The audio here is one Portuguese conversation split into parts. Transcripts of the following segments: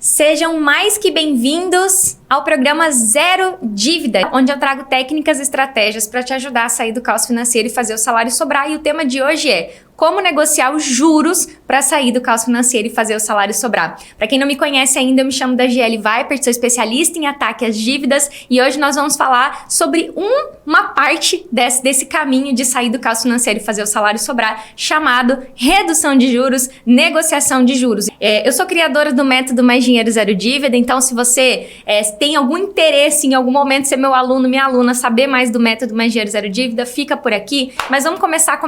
Sejam mais que bem-vindos ao programa Zero Dívida, onde eu trago técnicas e estratégias para te ajudar a sair do caos financeiro e fazer o salário sobrar. E o tema de hoje é como negociar os juros para sair do caos financeiro e fazer o salário sobrar. Para quem não me conhece ainda, eu me chamo Dagiele Weipert, sou especialista em ataque às dívidas e hoje nós vamos falar sobre uma parte desse caminho de sair do caos financeiro e fazer o salário sobrar, chamado redução de juros, negociação de juros. Eu sou criadora do método Mais Dinheiro Zero Dívida, então se você tem algum interesse em algum momento ser meu aluno, minha aluna, saber mais do método Mais Dinheiro Zero Dívida, fica por aqui. Mas vamos começar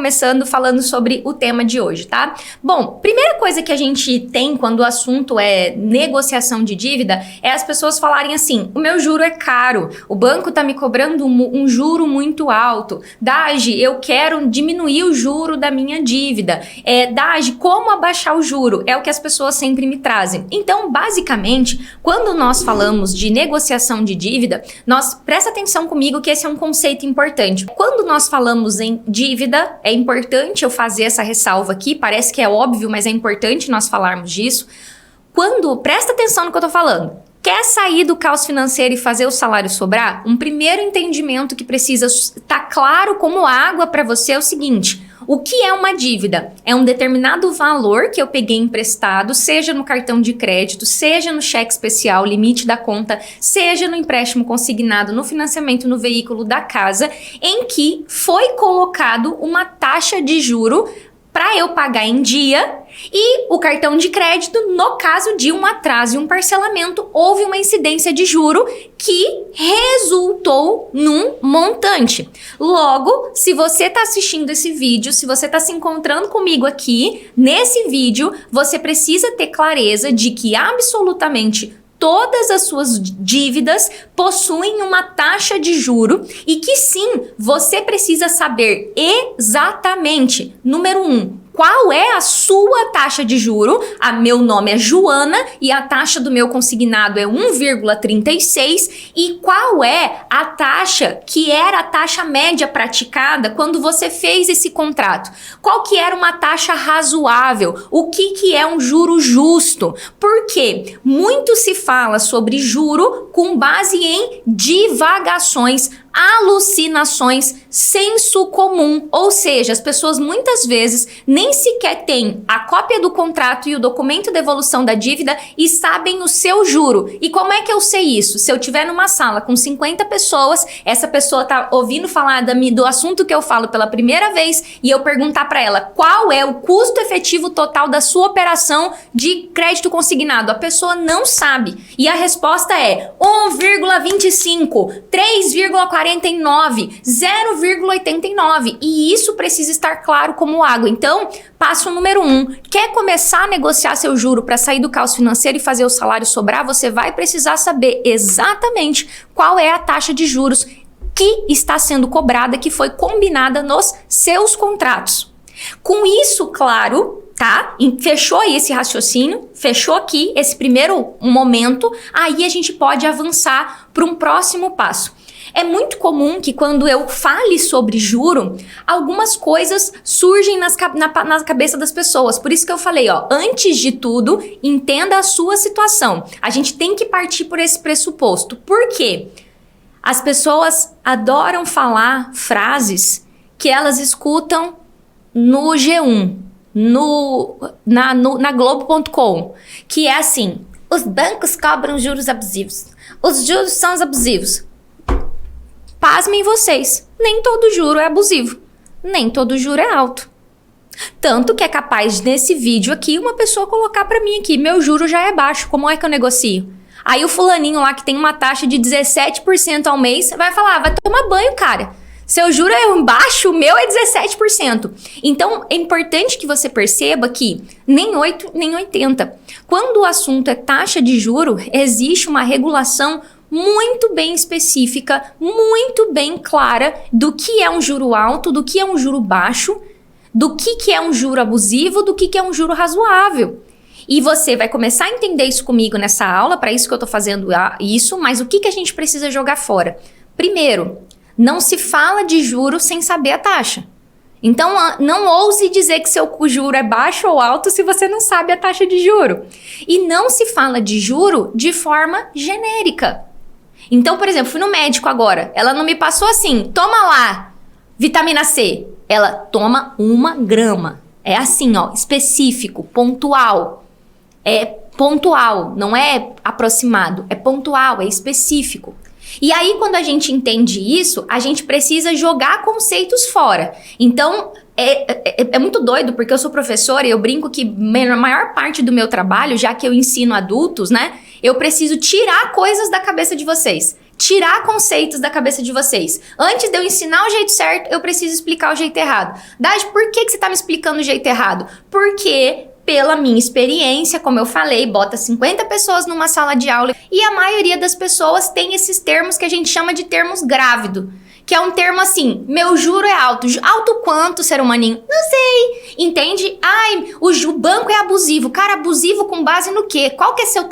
falando sobre o tema de hoje, tá? Bom, primeira coisa que a gente tem quando o assunto é negociação de dívida é as pessoas falarem assim: o meu juro é caro, o banco tá me cobrando um juro muito alto. Dagi, eu quero diminuir o juro da minha dívida. Dagi, como abaixar o juro? É o que as pessoas sempre me trazem. Então, basicamente, quando nós falamos de negociação de dívida, presta atenção comigo que esse é um conceito importante. Quando nós falamos em dívida, é importante eu fazer essa ressalva aqui, parece que é óbvio, mas é importante nós falarmos disso. Presta atenção no que eu tô falando. Quer sair do caos financeiro e fazer o salário sobrar? Um primeiro entendimento que precisa estar claro como água para você é o seguinte: o que é uma dívida? É um determinado valor que eu peguei emprestado, seja no cartão de crédito, seja no cheque especial, limite da conta, seja no empréstimo consignado, no financiamento no veículo da casa, em que foi colocado uma taxa de juro para eu pagar em dia, e o cartão de crédito, no caso de um atraso e um parcelamento, houve uma incidência de juro que resultou num montante. Logo, se você está assistindo esse vídeo, se você está se encontrando comigo aqui, nesse vídeo, você precisa ter clareza de que absolutamente todas as suas dívidas possuem uma taxa de juro e que sim, você precisa saber exatamente, número 1, qual é a sua taxa de juro? Meu nome é Joana e a taxa do meu consignado é 1,36. E qual é a taxa que era a taxa média praticada quando você fez esse contrato? Qual que era uma taxa razoável? O que é um juro justo? Porque muito se fala sobre juro com base em divagações, alucinações, senso comum, ou seja, as pessoas muitas vezes nem sequer têm a cópia do contrato e o documento de evolução da dívida e sabem o seu juro. E como é que eu sei isso? Se eu estiver numa sala com 50 pessoas, essa pessoa tá ouvindo falar do assunto que eu falo pela primeira vez e eu perguntar para ela qual é o custo efetivo total da sua operação de crédito consignado, a pessoa não sabe. E a resposta é 1,25, 3,49, 0,89. E isso precisa estar claro como água. Então, passo número 1. Quer começar a negociar seu juro para sair do caos financeiro e fazer o salário sobrar? Você vai precisar saber exatamente qual é a taxa de juros que está sendo cobrada, que foi combinada nos seus contratos. Com isso claro, tá? Fechou aí esse raciocínio, fechou aqui esse primeiro momento, aí a gente pode avançar para um próximo passo. É muito comum que quando eu fale sobre juro, algumas coisas surgem na cabeça das pessoas. Por isso que eu falei, antes de tudo, entenda a sua situação. A gente tem que partir por esse pressuposto. Por quê? As pessoas adoram falar frases que elas escutam no G1, na Globo.com, que é assim: os bancos cobram juros abusivos. Os juros são abusivos. Pasmem vocês, nem todo juro é abusivo, nem todo juro é alto. Tanto que é capaz, nesse vídeo aqui, uma pessoa colocar pra mim aqui: meu juro já é baixo, como é que eu negocio? Aí o fulaninho lá que tem uma taxa de 17% ao mês vai falar: vai tomar banho, cara. Seu juro é baixo, o meu é 17%. Então, é importante que você perceba que nem 8, nem 80. Quando o assunto é taxa de juro, existe uma regulação muito bem específica, muito bem clara do que é um juro alto, do que é um juro baixo, do que é um juro abusivo, do que é um juro razoável. E você vai começar a entender isso comigo nessa aula, para isso que eu tô fazendo isso, mas o que a gente precisa jogar fora? Primeiro, não se fala de juro sem saber a taxa. Então, não ouse dizer que seu juro é baixo ou alto se você não sabe a taxa de juro. E não se fala de juro de forma genérica. Então, por exemplo, fui no médico agora. Ela não me passou assim, toma lá, vitamina C. Ela toma 1 grama. É assim, ó, específico, pontual. É pontual, não é aproximado. É pontual, é específico. E aí, quando a gente entende isso, a gente precisa jogar conceitos fora. Então, é muito doido, porque eu sou professora e eu brinco que a maior parte do meu trabalho, já que eu ensino adultos, né? Eu preciso tirar coisas da cabeça de vocês. Tirar conceitos da cabeça de vocês. Antes de eu ensinar o jeito certo, eu preciso explicar o jeito errado. Dade, por que você tá me explicando o jeito errado? Porque, pela minha experiência, como eu falei, bota 50 pessoas numa sala de aula e a maioria das pessoas tem esses termos que a gente chama de termos grávido. Que é um termo assim, meu juro é alto. Alto quanto, ser humaninho? Não sei. Entende? Ai, o banco é abusivo. Cara, abusivo com base no quê? Qual que é a sua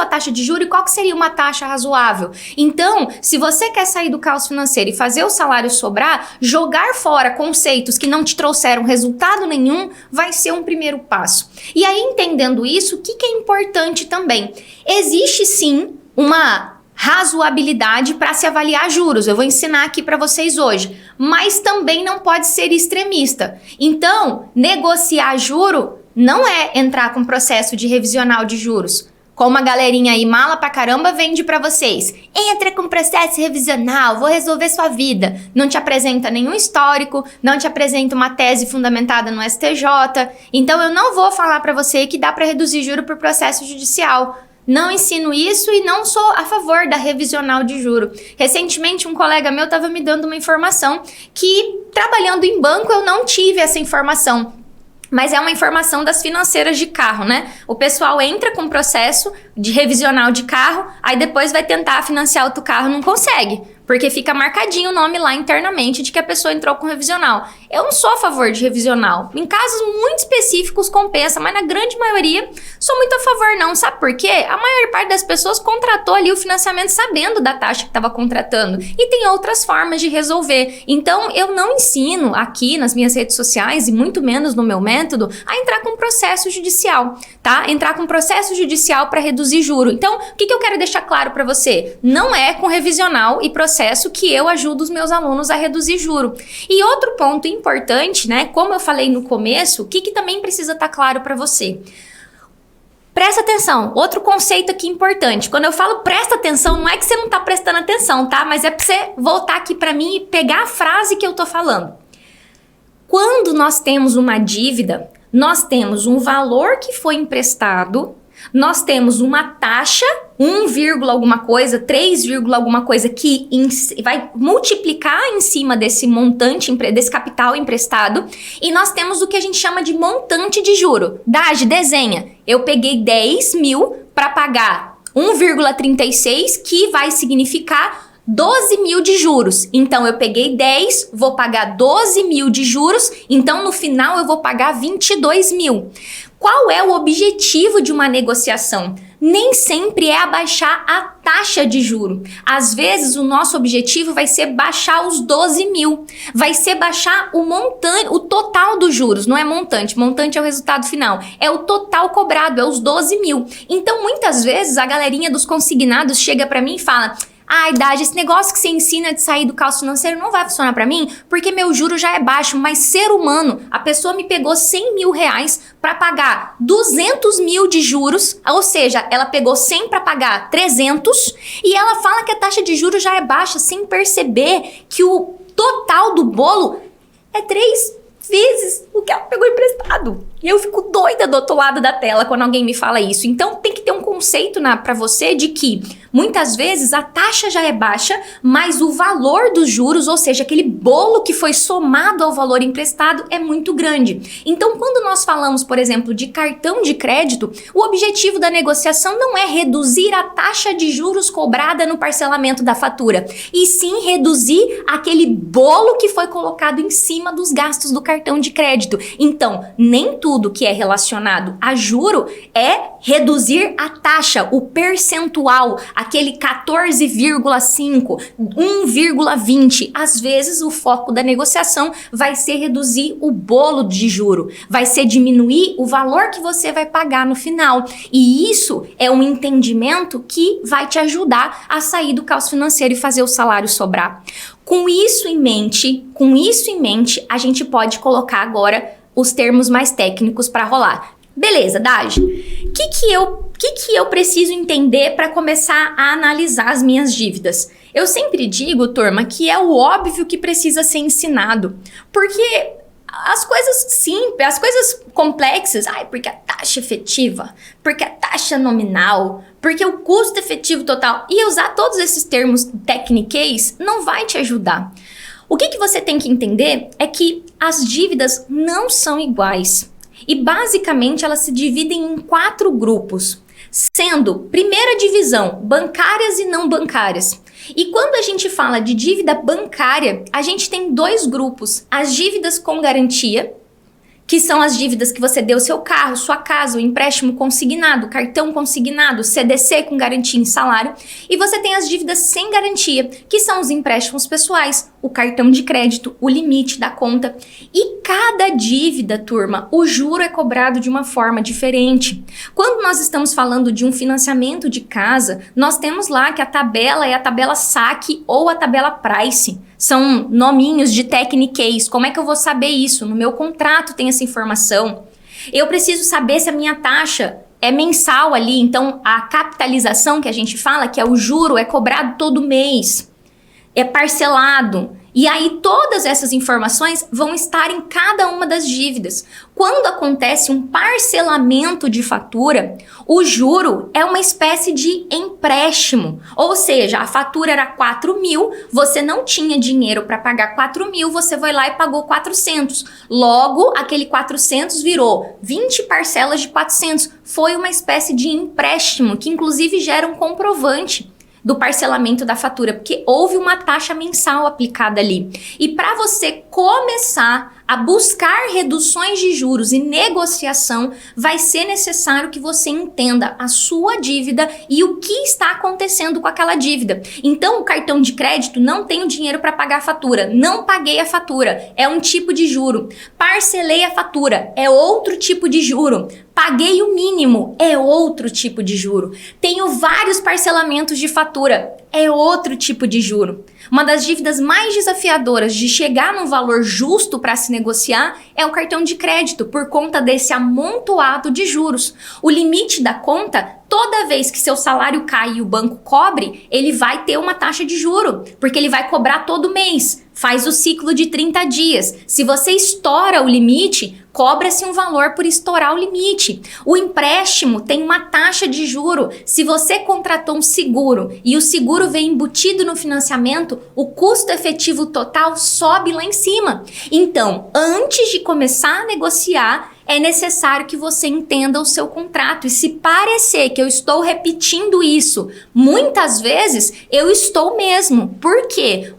taxa de juro e qual que seria uma taxa razoável? Então, se você quer sair do caos financeiro e fazer o salário sobrar, jogar fora conceitos que não te trouxeram resultado nenhum, vai ser um primeiro passo. E aí, entendendo isso, o que é importante também? Existe sim uma razoabilidade para se avaliar juros. Eu vou ensinar aqui para vocês hoje. Mas também não pode ser extremista. Então, negociar juro não é entrar com processo de revisional de juros. Como a galerinha aí mala pra caramba vende pra vocês. Entra com processo revisional, vou resolver sua vida. Não te apresenta nenhum histórico, não te apresenta uma tese fundamentada no STJ. Então eu não vou falar pra você que dá pra reduzir juro por processo judicial. Não ensino isso e não sou a favor da revisional de juro. Recentemente, um colega meu estava me dando uma informação que, trabalhando em banco, eu não tive essa informação. Mas é uma informação das financeiras de carro, né? O pessoal entra com processo de revisional de carro, aí depois vai tentar financiar outro carro, não consegue. Porque fica marcadinho o nome lá internamente de que a pessoa entrou com revisional. Eu não sou a favor de revisional. Em casos muito específicos compensa, mas na grande maioria sou muito a favor não. Sabe por quê? A maior parte das pessoas contratou ali o financiamento sabendo da taxa que estava contratando. E tem outras formas de resolver. Então, eu não ensino aqui nas minhas redes sociais, e muito menos no meu método, a entrar com processo judicial, tá? Entrar com processo judicial para reduzir juro. Então, o que eu quero deixar claro para você? Não é com revisional e processo que eu ajudo os meus alunos a reduzir juro. E outro ponto importante, né? Como eu falei no começo, o que também precisa estar claro para você? Presta atenção, outro conceito aqui importante. Quando eu falo presta atenção, não é que você não tá prestando atenção, tá? Mas é pra você voltar aqui para mim e pegar a frase que eu tô falando. Quando nós temos uma dívida, nós temos um valor que foi emprestado, nós temos uma taxa, 1, alguma coisa, 3, alguma coisa que vai multiplicar em cima desse montante, desse capital emprestado, e nós temos o que a gente chama de montante de juro. Dade, desenha. Eu peguei 10 mil para pagar 1,36, que vai significar 12 mil de juros. Então, eu peguei 10, vou pagar 12 mil de juros, então no final eu vou pagar 22 mil. Qual é o objetivo de uma negociação? Nem sempre é abaixar a taxa de juro. Às vezes, o nosso objetivo vai ser baixar os 12 mil. Vai ser baixar o montante, o total dos juros. Não é montante. Montante é o resultado final. É o total cobrado, é os 12 mil. Então, muitas vezes, a galerinha dos consignados chega para mim e fala: ai, Dade, esse negócio que você ensina de sair do caos financeiro não vai funcionar pra mim, porque meu juro já é baixo, mas ser humano, a pessoa me pegou 100 mil reais pra pagar 200 mil de juros, ou seja, ela pegou 100 pra pagar 300, e ela fala que a taxa de juros já é baixa, sem perceber que o total do bolo é 3 vezes o que ela pegou emprestado. E eu fico doida do outro lado da tela quando alguém me fala isso. Então tem que ter um conceito pra você de que muitas vezes a taxa já é baixa, mas o valor dos juros, ou seja, aquele bolo que foi somado ao valor emprestado, é muito grande. Então, quando nós falamos, por exemplo, de cartão de crédito, o objetivo da negociação não é reduzir a taxa de juros cobrada no parcelamento da fatura, e sim reduzir aquele bolo que foi colocado em cima dos gastos do cartão de crédito. Então, nem tudo que é relacionado a juro é reduzir a taxa taxa, o percentual, aquele 14,5, 1,20, às vezes o foco da negociação vai ser reduzir o bolo de juro, vai ser diminuir o valor que você vai pagar no final. E isso é um entendimento que vai te ajudar a sair do caos financeiro e fazer o salário sobrar. Com isso em mente, a gente pode colocar agora os termos mais técnicos para rolar. Beleza, Dagi, o que eu preciso entender para começar a analisar as minhas dívidas? Eu sempre digo, turma, que é o óbvio que precisa ser ensinado, porque as coisas simples, as coisas complexas, porque a taxa efetiva, porque a taxa nominal, porque o custo efetivo total, e usar todos esses termos tecniquez não vai te ajudar. O que você tem que entender é que as dívidas não são iguais. E basicamente elas se dividem em 4 grupos, sendo, primeira divisão, bancárias e não bancárias. E quando a gente fala de dívida bancária, a gente tem 2 grupos, as dívidas com garantia, que são as dívidas que você deu seu carro, sua casa, o empréstimo consignado, cartão consignado, CDC com garantia em salário. E você tem as dívidas sem garantia, que são os empréstimos pessoais, o cartão de crédito, o limite da conta. E cada dívida, turma, o juro é cobrado de uma forma diferente. Quando nós estamos falando de um financiamento de casa, nós temos lá que a tabela é a tabela saque ou a tabela price. São nominhos de tecniquez. Como é que eu vou saber isso? No meu contrato tem essa informação. Eu preciso saber se a minha taxa é mensal ali. Então, a capitalização que a gente fala, que é o juro, é cobrado todo mês. É parcelado. E aí todas essas informações vão estar em cada uma das dívidas. Quando acontece um parcelamento de fatura, o juro é uma espécie de empréstimo. Ou seja, a fatura era 4 mil, você não tinha dinheiro para pagar 4 mil, você foi lá e pagou 400. Logo, aquele 400 virou 20 parcelas de 400. Foi uma espécie de empréstimo, que inclusive gera um comprovante do parcelamento da fatura, porque houve uma taxa mensal aplicada ali. E para você começar a buscar reduções de juros e negociação, vai ser necessário que você entenda a sua dívida e o que está acontecendo com aquela dívida. Então, o cartão de crédito, não tenho dinheiro para pagar a fatura, não paguei a fatura, é um tipo de juro. Parcelei a fatura, é outro tipo de juro. Paguei o mínimo, é outro tipo de juro. Tenho vários parcelamentos de fatura, é outro tipo de juro. Uma das dívidas mais desafiadoras de chegar num valor justo para se negociar é o cartão de crédito, por conta desse amontoado de juros. O limite da conta, toda vez que seu salário cai e o banco cobre, ele vai ter uma taxa de juro, porque ele vai cobrar todo mês. Faz o ciclo de 30 dias. Se você estoura o limite, cobra-se um valor por estourar o limite. O empréstimo tem uma taxa de juro. Se você contratou um seguro e o seguro vem embutido no financiamento, o custo efetivo total sobe lá em cima. Então, antes de começar a negociar, é necessário que você entenda o seu contrato. E se parecer que eu estou repetindo isso muitas vezes, eu estou mesmo. Por quê?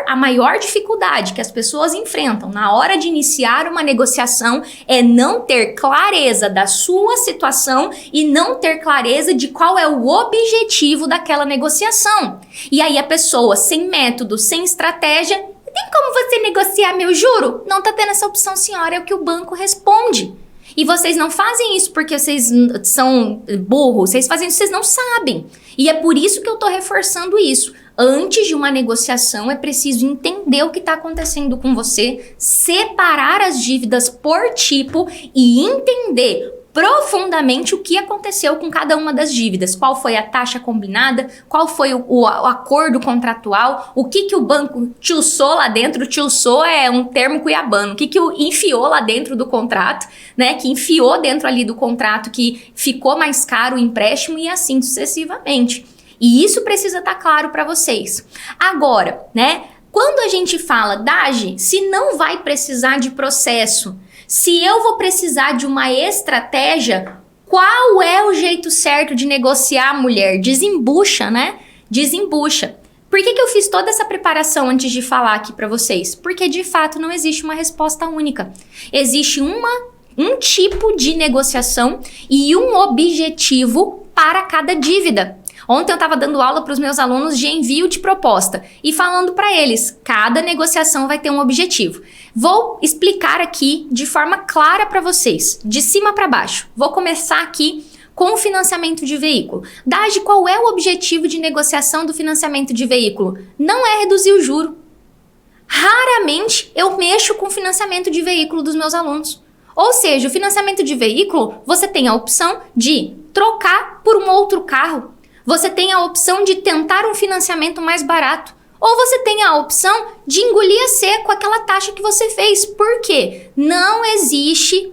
A maior dificuldade que as pessoas enfrentam na hora de iniciar uma negociação é não ter clareza da sua situação e não ter clareza de qual é o objetivo daquela negociação. E aí a pessoa, sem método, sem estratégia, tem como você negociar meu juro? Não tá tendo essa opção, senhora, é o que o banco responde. E vocês não fazem isso porque vocês são burros, vocês fazem isso, vocês não sabem. E é por isso que eu tô reforçando isso. Antes de uma negociação, é preciso entender o que está acontecendo com você, separar as dívidas por tipo e entender profundamente o que aconteceu com cada uma das dívidas. Qual foi a taxa combinada, qual foi o acordo contratual, o que o banco tchussou lá dentro. Tchussou é um termo cuiabano. O que enfiou lá dentro do contrato, né? Que enfiou dentro ali do contrato, que ficou mais caro o empréstimo e assim sucessivamente. E isso precisa estar claro para vocês. Agora, né? Quando a gente fala, Dagi, se não vai precisar de processo, se eu vou precisar de uma estratégia, qual é o jeito certo de negociar, mulher? Desembucha, né? Desembucha. Por que eu fiz toda essa preparação antes de falar aqui para vocês? Porque de fato não existe uma resposta única. Existe um tipo de negociação e um objetivo para cada dívida. Ontem eu estava dando aula para os meus alunos de envio de proposta e falando para eles, cada negociação vai ter um objetivo. Vou explicar aqui de forma clara para vocês, de cima para baixo. Vou começar aqui com o financiamento de veículo. Dage, qual é o objetivo de negociação do financiamento de veículo? Não é reduzir o juro. Raramente eu mexo com o financiamento de veículo dos meus alunos. Ou seja, o financiamento de veículo, você tem a opção de trocar por um outro carro. Você tem a opção de tentar um financiamento mais barato. Ou você tem a opção de engolir a seco aquela taxa que você fez. Por quê? Não existe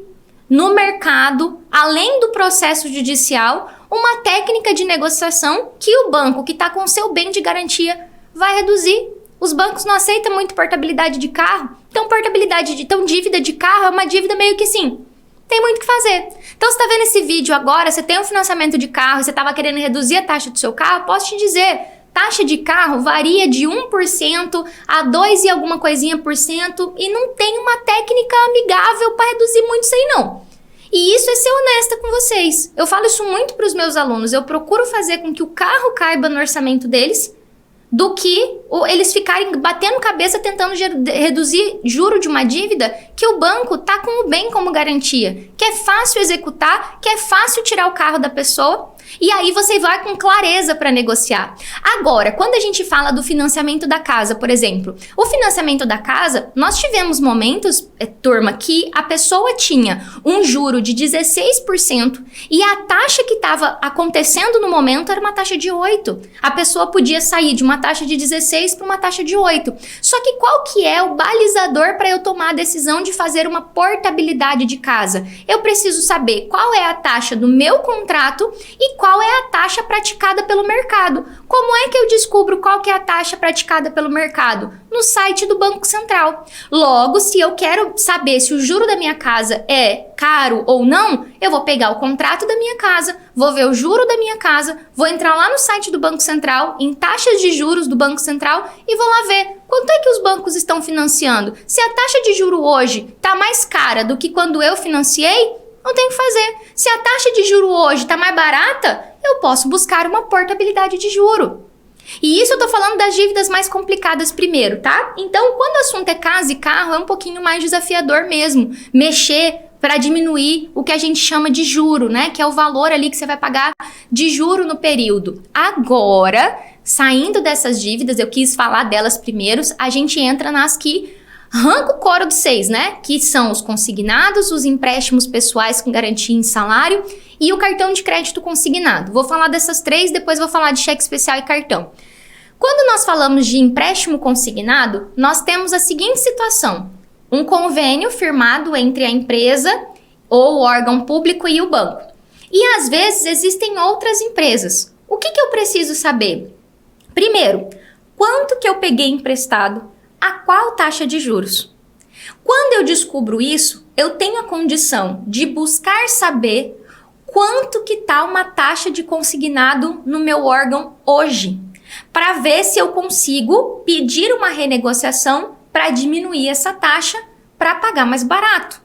no mercado, além do processo judicial, uma técnica de negociação que o banco que está com seu bem de garantia vai reduzir. Os bancos não aceitam muito portabilidade de carro. Então, dívida de carro é uma dívida meio que assim, tem muito o que fazer. Então, você está vendo esse vídeo agora, você tem um financiamento de carro e você estava querendo reduzir a taxa do seu carro, posso te dizer, taxa de carro varia de 1% a 2 e alguma coisinha por cento e não tem uma técnica amigável para reduzir muito isso aí não. E isso é ser honesta com vocês. Eu falo isso muito para os meus alunos, eu procuro fazer com que o carro caiba no orçamento deles, do que eles ficarem batendo cabeça tentando reduzir juro de uma dívida que o banco tá com o bem como garantia, que é fácil executar, que é fácil tirar o carro da pessoa e aí você vai com clareza para negociar. Agora, quando a gente fala do financiamento da casa, por exemplo, o financiamento da casa, nós tivemos momentos, turma, que a pessoa tinha um juro de 16% e a taxa que estava acontecendo no momento era uma taxa de 8%. A pessoa podia sair de uma taxa de 16 para uma taxa de 8. Só que qual que é o balizador para eu tomar a decisão de fazer uma portabilidade de casa? Eu preciso saber qual é a taxa do meu contrato e qual é a taxa praticada pelo mercado. Como é que eu descubro qual que é a taxa praticada pelo mercado? No site do Banco Central. Logo, se eu quero saber se o juro da minha casa é caro ou não, eu vou pegar o contrato da minha casa, vou ver o juro da minha casa, vou entrar lá no site do Banco Central, em taxas de juros do Banco Central e vou lá ver quanto é que os bancos estão financiando. Se a taxa de juro hoje está mais cara do que quando eu financiei, não tem o que fazer. Se a taxa de juro hoje está mais barata, eu posso buscar uma portabilidade de juro. E isso eu tô falando das dívidas mais complicadas primeiro, tá? Então, quando o assunto é casa e carro, é um pouquinho mais desafiador mesmo. Mexer para diminuir o que a gente chama de juro, né? Que é o valor ali que você vai pagar de juro no período. Agora, saindo dessas dívidas, eu quis falar delas primeiro, a gente entra nas que arranca o couro de 6, né? Que são os consignados, os empréstimos pessoais com garantia em salário e o cartão de crédito consignado. Vou falar dessas 3, depois vou falar de cheque especial e cartão. Quando nós falamos de empréstimo consignado, nós temos a seguinte situação. Um convênio firmado entre a empresa ou o órgão público e o banco. E às vezes existem outras empresas. O que eu preciso saber? Primeiro, quanto que eu peguei emprestado? A qual taxa de juros? Quando eu descubro isso, eu tenho a condição de buscar saber quanto que está uma taxa de consignado no meu órgão hoje, para ver se eu consigo pedir uma renegociação para diminuir essa taxa para pagar mais barato.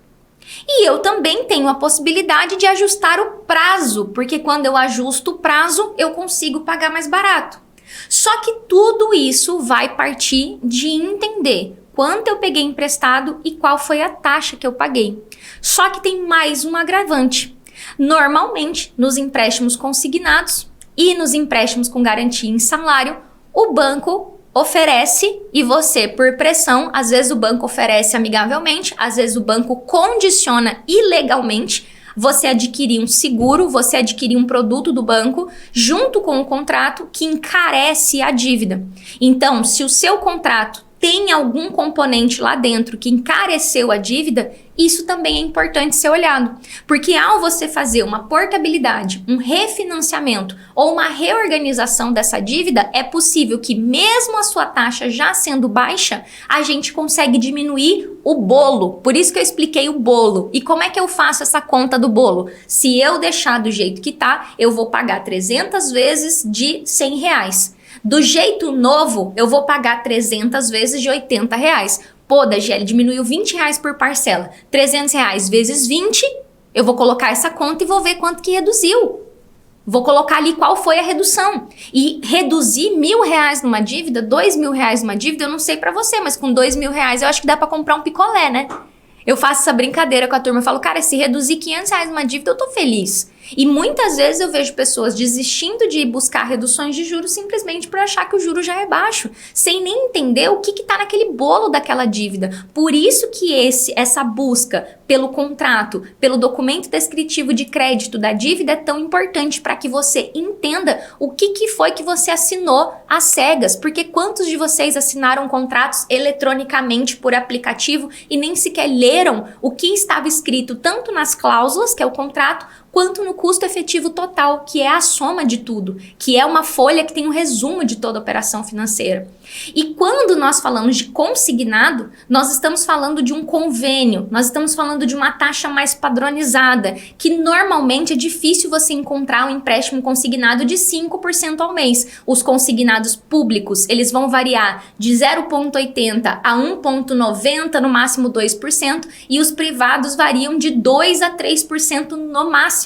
E eu também tenho a possibilidade de ajustar o prazo, porque quando eu ajusto o prazo, eu consigo pagar mais barato. Só que tudo isso vai partir de entender quanto eu peguei emprestado e qual foi a taxa que eu paguei. Só que tem mais um agravante. Normalmente, nos empréstimos consignados e nos empréstimos com garantia em salário, o banco oferece e você, por pressão, às vezes o banco oferece amigavelmente, às vezes o banco condiciona ilegalmente você adquirir um seguro, você adquirir um produto do banco junto com o contrato que encarece a dívida. Então, se o seu contrato tem algum componente lá dentro que encareceu a dívida, isso também é importante ser olhado. Porque ao você fazer uma portabilidade, um refinanciamento ou uma reorganização dessa dívida, é possível que mesmo a sua taxa já sendo baixa, a gente consegue diminuir o bolo. Por isso que eu expliquei o bolo. E como é que eu faço essa conta do bolo? Se eu deixar do jeito que tá, eu vou pagar 300 vezes de R$100. Do jeito novo, eu vou pagar 300 vezes de R$80. Pô, Dagiele, diminuiu R$20 por parcela. R$300 vezes 20, eu vou colocar essa conta e vou ver quanto que reduziu. Vou colocar ali qual foi a redução. E reduzir R$1.000 numa dívida, R$2.000 numa dívida, eu não sei pra você, mas com R$2.000 eu acho que dá pra comprar um picolé, né? Eu faço essa brincadeira com a turma, eu falo, cara, se reduzir R$500 numa dívida, eu tô feliz. E muitas vezes eu vejo pessoas desistindo de buscar reduções de juros simplesmente por achar que o juro já é baixo, sem nem entender o que tá naquele bolo daquela dívida. Por isso que essa busca pelo contrato, pelo documento descritivo de crédito da dívida é tão importante para que você entenda o que foi que você assinou às cegas. Porque quantos de vocês assinaram contratos eletronicamente por aplicativo e nem sequer leram o que estava escrito tanto nas cláusulas, que é o contrato, quanto no custo efetivo total, que é a soma de tudo, que é uma folha que tem um resumo de toda a operação financeira. E quando nós falamos de consignado, nós estamos falando de um convênio, nós estamos falando de uma taxa mais padronizada, que normalmente é difícil você encontrar um empréstimo consignado de 5% ao mês. Os consignados públicos, eles vão variar de 0,80% a 1,90%, no máximo 2%, e os privados variam de 2% a 3% no máximo.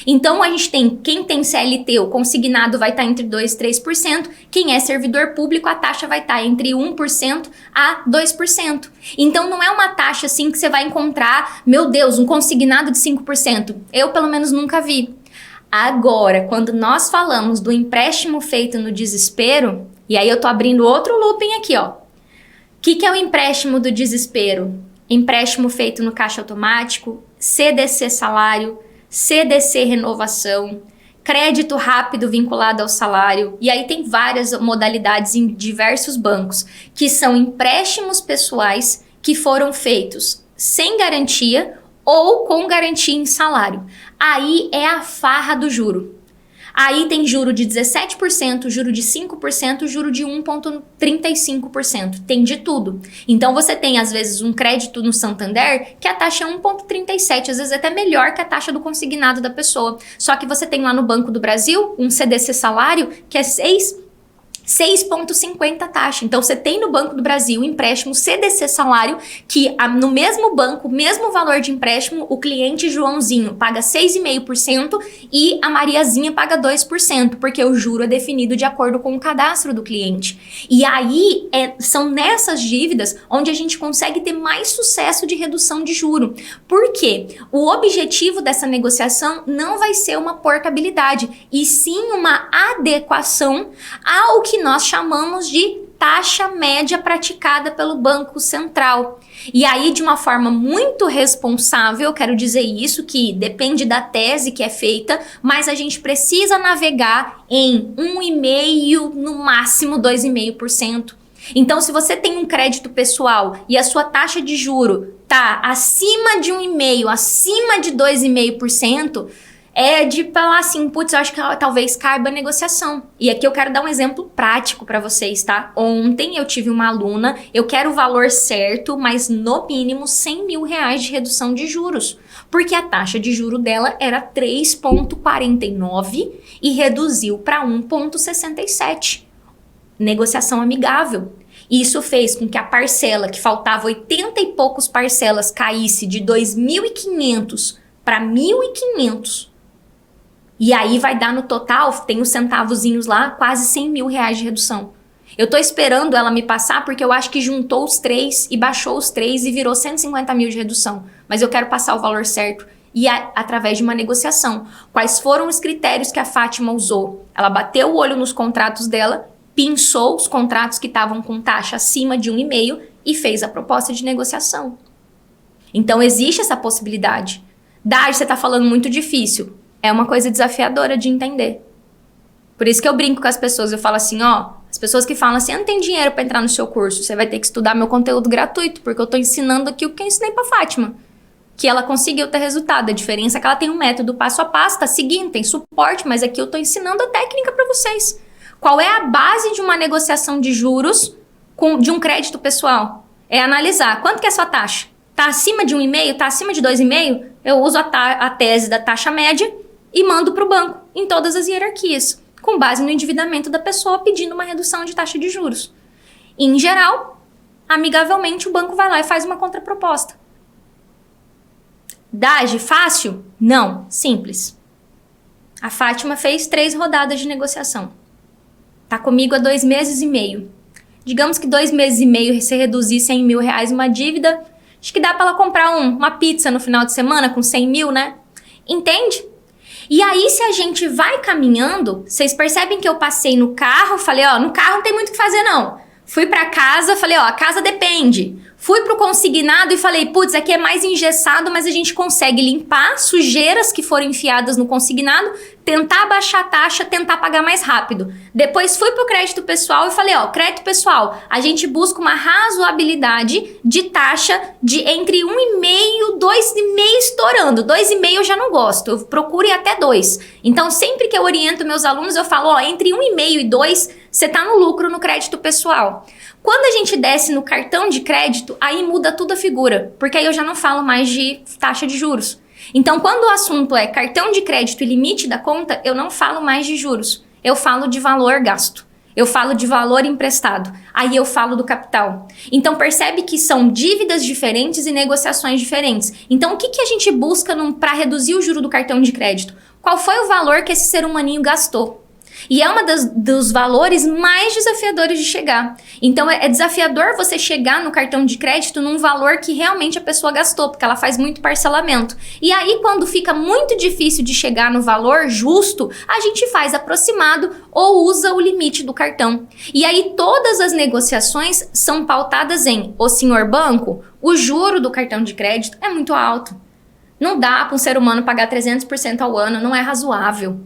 Então, a gente tem, quem tem CLT, o consignado vai estar entre 2% e 3%, quem é servidor público, a taxa vai estar entre 1% a 2%. Então, não é uma taxa assim que você vai encontrar, meu Deus, um consignado de 5%. Eu, pelo menos, nunca vi. Agora, quando nós falamos do empréstimo feito no desespero, e aí eu tô abrindo outro looping aqui, ó. O que é o empréstimo do desespero? Empréstimo feito no caixa automático, CDC salário, CDC renovação, crédito rápido vinculado ao salário, e aí tem várias modalidades em diversos bancos, que são empréstimos pessoais que foram feitos sem garantia ou com garantia em salário. Aí é a farra do juro. Aí tem juro de 17%, juro de 5%, juro de 1,35%. Tem de tudo. Então você tem, às vezes, um crédito no Santander que a taxa é 1,37%, às vezes até melhor que a taxa do consignado da pessoa. Só que você tem lá no Banco do Brasil um CDC salário que é 6,50 taxa. Então, você tem no Banco do Brasil um empréstimo CDC salário que no mesmo banco, mesmo valor de empréstimo, o cliente Joãozinho paga 6,5% e a Mariazinha paga 2%, porque o juro é definido de acordo com o cadastro do cliente. E aí, são nessas dívidas onde a gente consegue ter mais sucesso de redução de juro. Por quê? O objetivo dessa negociação não vai ser uma portabilidade, e sim uma adequação ao que nós chamamos de taxa média praticada pelo Banco Central. E aí, de uma forma muito responsável, eu quero dizer isso, que depende da tese que é feita, mas a gente precisa navegar em 1,5%, no máximo 2,5%. Então, se você tem um crédito pessoal e a sua taxa de juro tá acima de 1,5%, acima de 2,5%, é de falar assim, putz, eu acho que talvez caiba a negociação. E aqui eu quero dar um exemplo prático para vocês, tá? Ontem eu tive uma aluna, eu quero o valor certo, mas no mínimo R$100.000 de redução de juros. Porque a taxa de juro dela era 3,49 e reduziu para 1,67. Negociação amigável. Isso fez com que a parcela, que faltava 80 e poucos parcelas, caísse de 2.500 para 1.500. E aí vai dar no total, tem os centavozinhos lá, quase R$100.000 de redução. Eu tô esperando ela me passar porque eu acho que juntou os três e baixou os três e virou 150 mil de redução. Mas eu quero passar o valor certo e através de uma negociação. Quais foram os critérios que a Fátima usou? Ela bateu o olho nos contratos dela, pinçou os contratos que estavam com taxa acima de 1,5 e fez a proposta de negociação. Então existe essa possibilidade. Dade, você tá falando muito difícil. É uma coisa desafiadora de entender. Por isso que eu brinco com as pessoas, eu falo assim, ó, as pessoas que falam assim, eu não tenho dinheiro para entrar no seu curso, você vai ter que estudar meu conteúdo gratuito, porque eu tô ensinando aqui o que eu ensinei pra Fátima. Que ela conseguiu ter resultado, a diferença é que ela tem um método passo a passo, tá seguindo, tem suporte, mas aqui eu tô ensinando a técnica para vocês. Qual é a base de uma negociação de juros de um crédito pessoal? É analisar, quanto que é a sua taxa? Tá acima de 1,5, tá acima de 2,5? Eu uso a tese da taxa média e mando para o banco, em todas as hierarquias, com base no endividamento da pessoa pedindo uma redução de taxa de juros. Em geral, amigavelmente, o banco vai lá e faz uma contraproposta. Dade, fácil? Não, simples. A Fátima fez 3 rodadas de negociação. Tá comigo há 2 meses e meio. Digamos que 2 meses e meio, se reduzir 100 mil reais uma dívida, acho que dá pra ela comprar uma pizza no final de semana com 100 mil, né? Entende? E aí, se a gente vai caminhando, vocês percebem que eu passei no carro, falei, ó, no carro não tem muito o que fazer, não. Fui pra casa, falei, ó, a casa depende. Fui pro consignado e falei, putz, aqui é mais engessado, mas a gente consegue limpar sujeiras que foram enfiadas no consignado, tentar baixar a taxa, tentar pagar mais rápido. Depois fui pro crédito pessoal e falei, ó, crédito pessoal, a gente busca uma razoabilidade de taxa de entre 1,5, 2,5 estourando. 2,5 eu já não gosto, eu procuro ir até 2. Então, sempre que eu oriento meus alunos, eu falo, ó, entre 1,5 e 2, você tá no lucro no crédito pessoal. Quando a gente desce no cartão de crédito, aí muda tudo a figura, porque aí eu já não falo mais de taxa de juros. Então, quando o assunto é cartão de crédito e limite da conta, eu não falo mais de juros. Eu falo de valor gasto. Eu falo de valor emprestado. Aí eu falo do capital. Então, percebe que são dívidas diferentes e negociações diferentes. Então, o que a gente busca para reduzir o juro do cartão de crédito? Qual foi o valor que esse ser humaninho gastou? E é dos valores mais desafiadores de chegar. Então, é desafiador você chegar no cartão de crédito num valor que realmente a pessoa gastou, porque ela faz muito parcelamento. E aí, quando fica muito difícil de chegar no valor justo, a gente faz aproximado ou usa o limite do cartão. E aí, todas as negociações são pautadas em, ô senhor banco, o juro do cartão de crédito é muito alto. Não dá para um ser humano pagar 300% ao ano, não é razoável.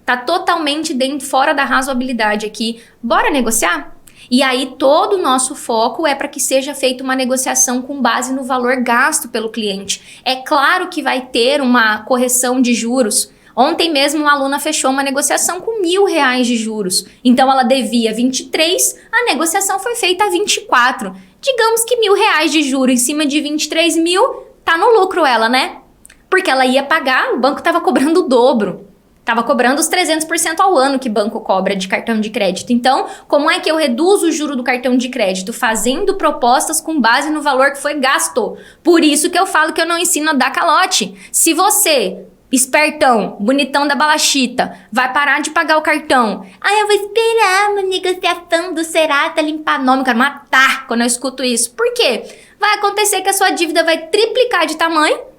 Tá totalmente fora da razoabilidade aqui. Bora negociar? E aí todo o nosso foco é para que seja feita uma negociação com base no valor gasto pelo cliente. É claro que vai ter uma correção de juros. Ontem mesmo uma aluna fechou uma negociação com R$1.000 de juros. Então ela devia 23, a negociação foi feita a 24. Digamos que R$1.000 de juros em cima de 23 mil, tá no lucro ela, né? Porque ela ia pagar, o banco estava cobrando o dobro. Estava cobrando os 300% ao ano que banco cobra de cartão de crédito. Então, como é que eu reduzo o juro do cartão de crédito? Fazendo propostas com base no valor que foi gasto. Por isso que eu falo que eu não ensino a dar calote. Se você, espertão, bonitão da balachita, vai parar de pagar o cartão. Eu vou esperar uma negociação do Serasa limpar nome. Eu quero matar quando eu escuto isso. Por quê? Vai acontecer que a sua dívida vai triplicar de tamanho.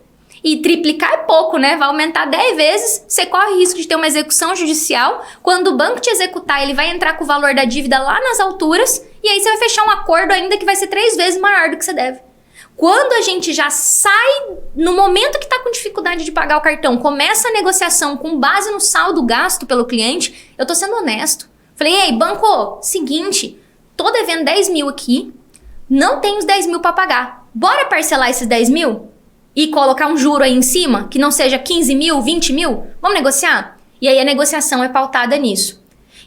E triplicar é pouco, né? Vai aumentar 10 vezes, você corre risco de ter uma execução judicial. Quando o banco te executar, ele vai entrar com o valor da dívida lá nas alturas, e aí você vai fechar um acordo ainda que vai ser 3 vezes maior do que você deve. Quando a gente já sai, no momento que está com dificuldade de pagar o cartão, começa a negociação com base no saldo gasto pelo cliente, eu tô sendo honesto. Falei, ei, banco, seguinte, tô devendo 10 mil aqui, não tenho os 10 mil para pagar. Bora parcelar esses 10 mil? E colocar um juro aí em cima, que não seja 15 mil, 20 mil? Vamos negociar? E aí a negociação é pautada nisso.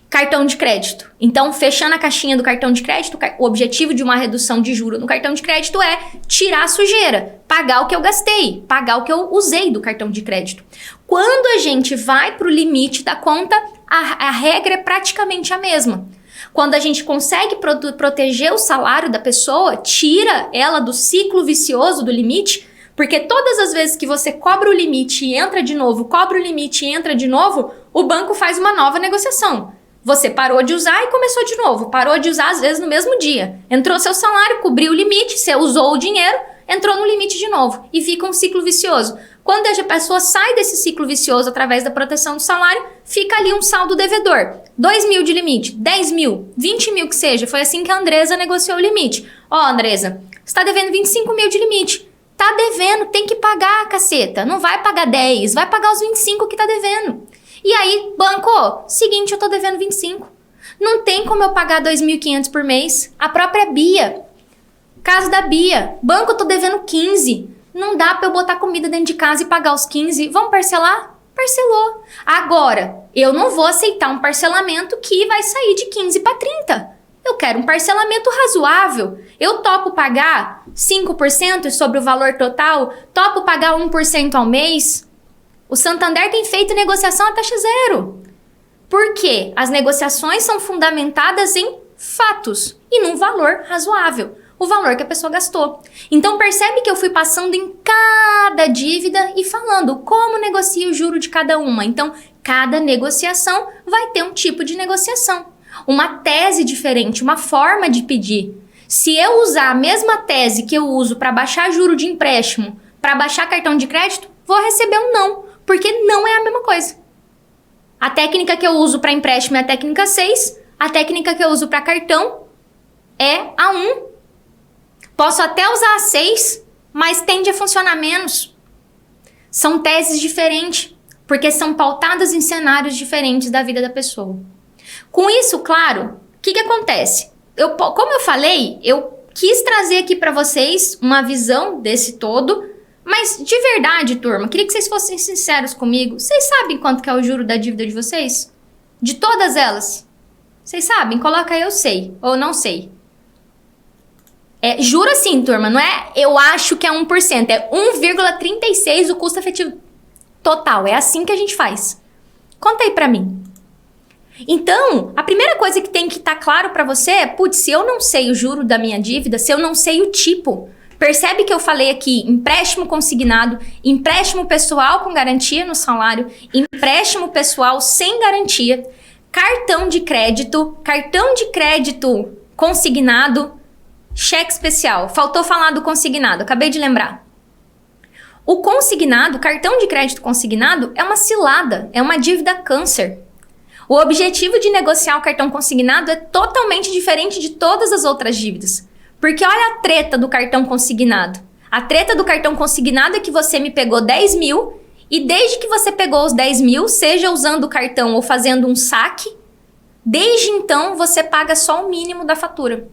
Cartão de crédito. Então, fechando a caixinha do cartão de crédito, o objetivo de uma redução de juro no cartão de crédito é tirar a sujeira, pagar o que eu gastei, pagar o que eu usei do cartão de crédito. Quando a gente vai para o limite da conta, a regra é praticamente a mesma. Quando a gente consegue proteger o salário da pessoa, tira ela do ciclo vicioso do limite, porque todas as vezes que você cobra o limite e entra de novo, cobra o limite e entra de novo, o banco faz uma nova negociação. Você parou de usar e começou de novo. Parou de usar às vezes no mesmo dia. Entrou seu salário, cobriu o limite, você usou o dinheiro, entrou no limite de novo. E fica um ciclo vicioso. Quando a pessoa sai desse ciclo vicioso através da proteção do salário, fica ali um saldo devedor. 2 mil de limite, 10 mil, 20 mil que seja. Foi assim que a Andresa negociou o limite. Andresa, você está devendo 25 mil de limite. Tá devendo, tem que pagar, caceta. Não vai pagar 10, vai pagar os 25 que tá devendo. E aí, banco, seguinte, eu tô devendo 25. Não tem como eu pagar 2.500 por mês. A própria Bia. Caso da Bia. Banco, eu tô devendo 15. Não dá pra eu botar comida dentro de casa e pagar os 15. Vamos parcelar? Parcelou. Agora, eu não vou aceitar um parcelamento que vai sair de 15 para 30. Eu quero um parcelamento razoável. Eu topo pagar 5% sobre o valor total? Topo pagar 1% ao mês? O Santander tem feito negociação a taxa zero. Por quê? As negociações são fundamentadas em fatos e num valor razoável. O valor que a pessoa gastou. Então percebe que eu fui passando em cada dívida e falando como negocia o juro de cada uma. Então Cada negociação vai ter um tipo de negociação, uma tese diferente, uma forma de pedir. Se eu usar a mesma tese que eu uso para baixar juro de empréstimo, para baixar cartão de crédito, vou receber um não, porque não é a mesma coisa. A técnica que eu uso para empréstimo é a técnica 6, a técnica que eu uso para cartão é a 1. Posso até usar a 6, mas tende a funcionar menos. São teses diferentes, porque são pautadas em cenários diferentes da vida da pessoa. Com isso, claro, o que acontece? Como eu falei, eu quis trazer aqui para vocês uma visão desse todo, mas de verdade, turma, queria que vocês fossem sinceros comigo. Vocês sabem quanto que é o juro da dívida de vocês? De todas elas? Vocês sabem? Coloca aí eu sei ou não sei. Juro assim, turma, não é eu acho que é 1%, é 1,36 o custo efetivo total. É assim que a gente faz. Conta aí pra mim. Então, a primeira coisa que tem que estar claro pra você é, putz, se eu não sei o juro da minha dívida, se eu não sei o tipo, percebe que eu falei aqui empréstimo consignado, empréstimo pessoal com garantia no salário, empréstimo pessoal sem garantia, cartão de crédito consignado, cheque especial. Faltou falar do consignado, acabei de lembrar. O consignado, cartão de crédito consignado, é uma cilada, é uma dívida câncer. O objetivo de negociar o cartão consignado é totalmente diferente de todas as outras dívidas. Porque olha a treta do cartão consignado. A treta do cartão consignado é que você me pegou 10 mil e desde que você pegou os 10 mil, seja usando o cartão ou fazendo um saque, desde então você paga só o mínimo da fatura.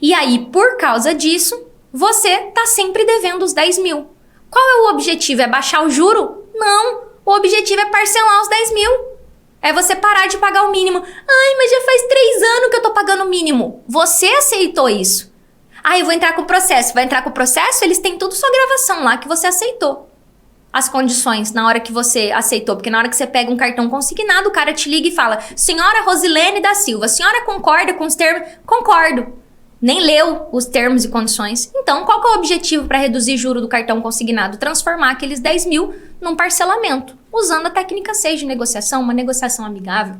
E aí, por causa disso, você tá sempre devendo os 10 mil. Qual é o objetivo? É baixar o juro? Não, o objetivo é parcelar os 10 mil. É você parar de pagar o mínimo. Ai, mas já faz 3 anos que eu tô pagando o mínimo. Você aceitou isso. Ah, eu vou entrar com o processo. Vai entrar com o processo? Eles têm tudo sua gravação lá que você aceitou. As condições na hora que você aceitou. Porque na hora que você pega um cartão consignado, o cara te liga e fala: Senhora Rosilene da Silva, a senhora concorda com os termos? Concordo. Nem leu os termos e condições. Então, qual que é o objetivo para reduzir juro do cartão consignado? Transformar aqueles 10 mil num parcelamento, usando a técnica 6 de negociação, uma negociação amigável.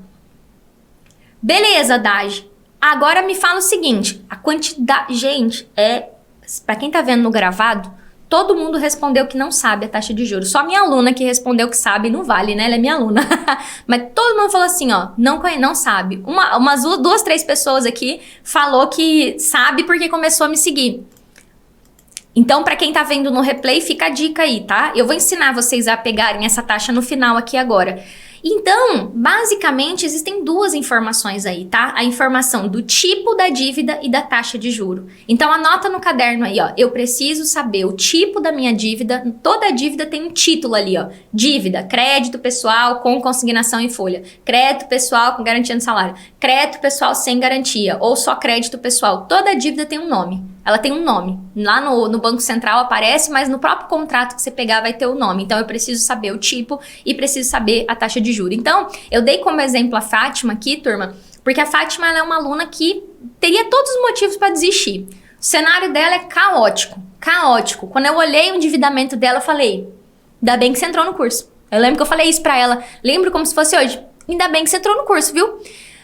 Beleza, Dage. Agora me fala o seguinte, a quantidade... Gente, para quem tá vendo no gravado, todo mundo respondeu que não sabe a taxa de juros. Só minha aluna que respondeu que sabe, não vale, né? Ela é minha aluna. Mas todo mundo falou assim, ó, não sabe. Umas 2, 3 pessoas aqui falou que sabe porque começou a me seguir. Então, para quem tá vendo no replay, fica a dica aí, tá? Eu vou ensinar vocês a pegarem essa taxa no final aqui agora. Então, basicamente, existem 2 informações aí, tá? A informação do tipo da dívida e da taxa de juro. Então, anota no caderno aí, ó. Eu preciso saber o tipo da minha dívida. Toda dívida tem um título ali, ó. Dívida, crédito pessoal com consignação em folha. Crédito pessoal com garantia no salário. Crédito pessoal sem garantia. Ou só crédito pessoal. Toda dívida tem um nome. Ela tem um nome. Lá no Banco Central aparece, mas no próprio contrato que você pegar vai ter o nome. Então, eu preciso saber o tipo e preciso saber a taxa de juros. Então, eu dei como exemplo a Fátima aqui, turma, porque a Fátima ela é uma aluna que teria todos os motivos para desistir. O cenário dela é caótico. Caótico. Quando eu olhei o endividamento dela, eu falei, ainda bem que você entrou no curso. Eu lembro que eu falei isso para ela. Lembro como se fosse hoje. Ainda bem que você entrou no curso, viu?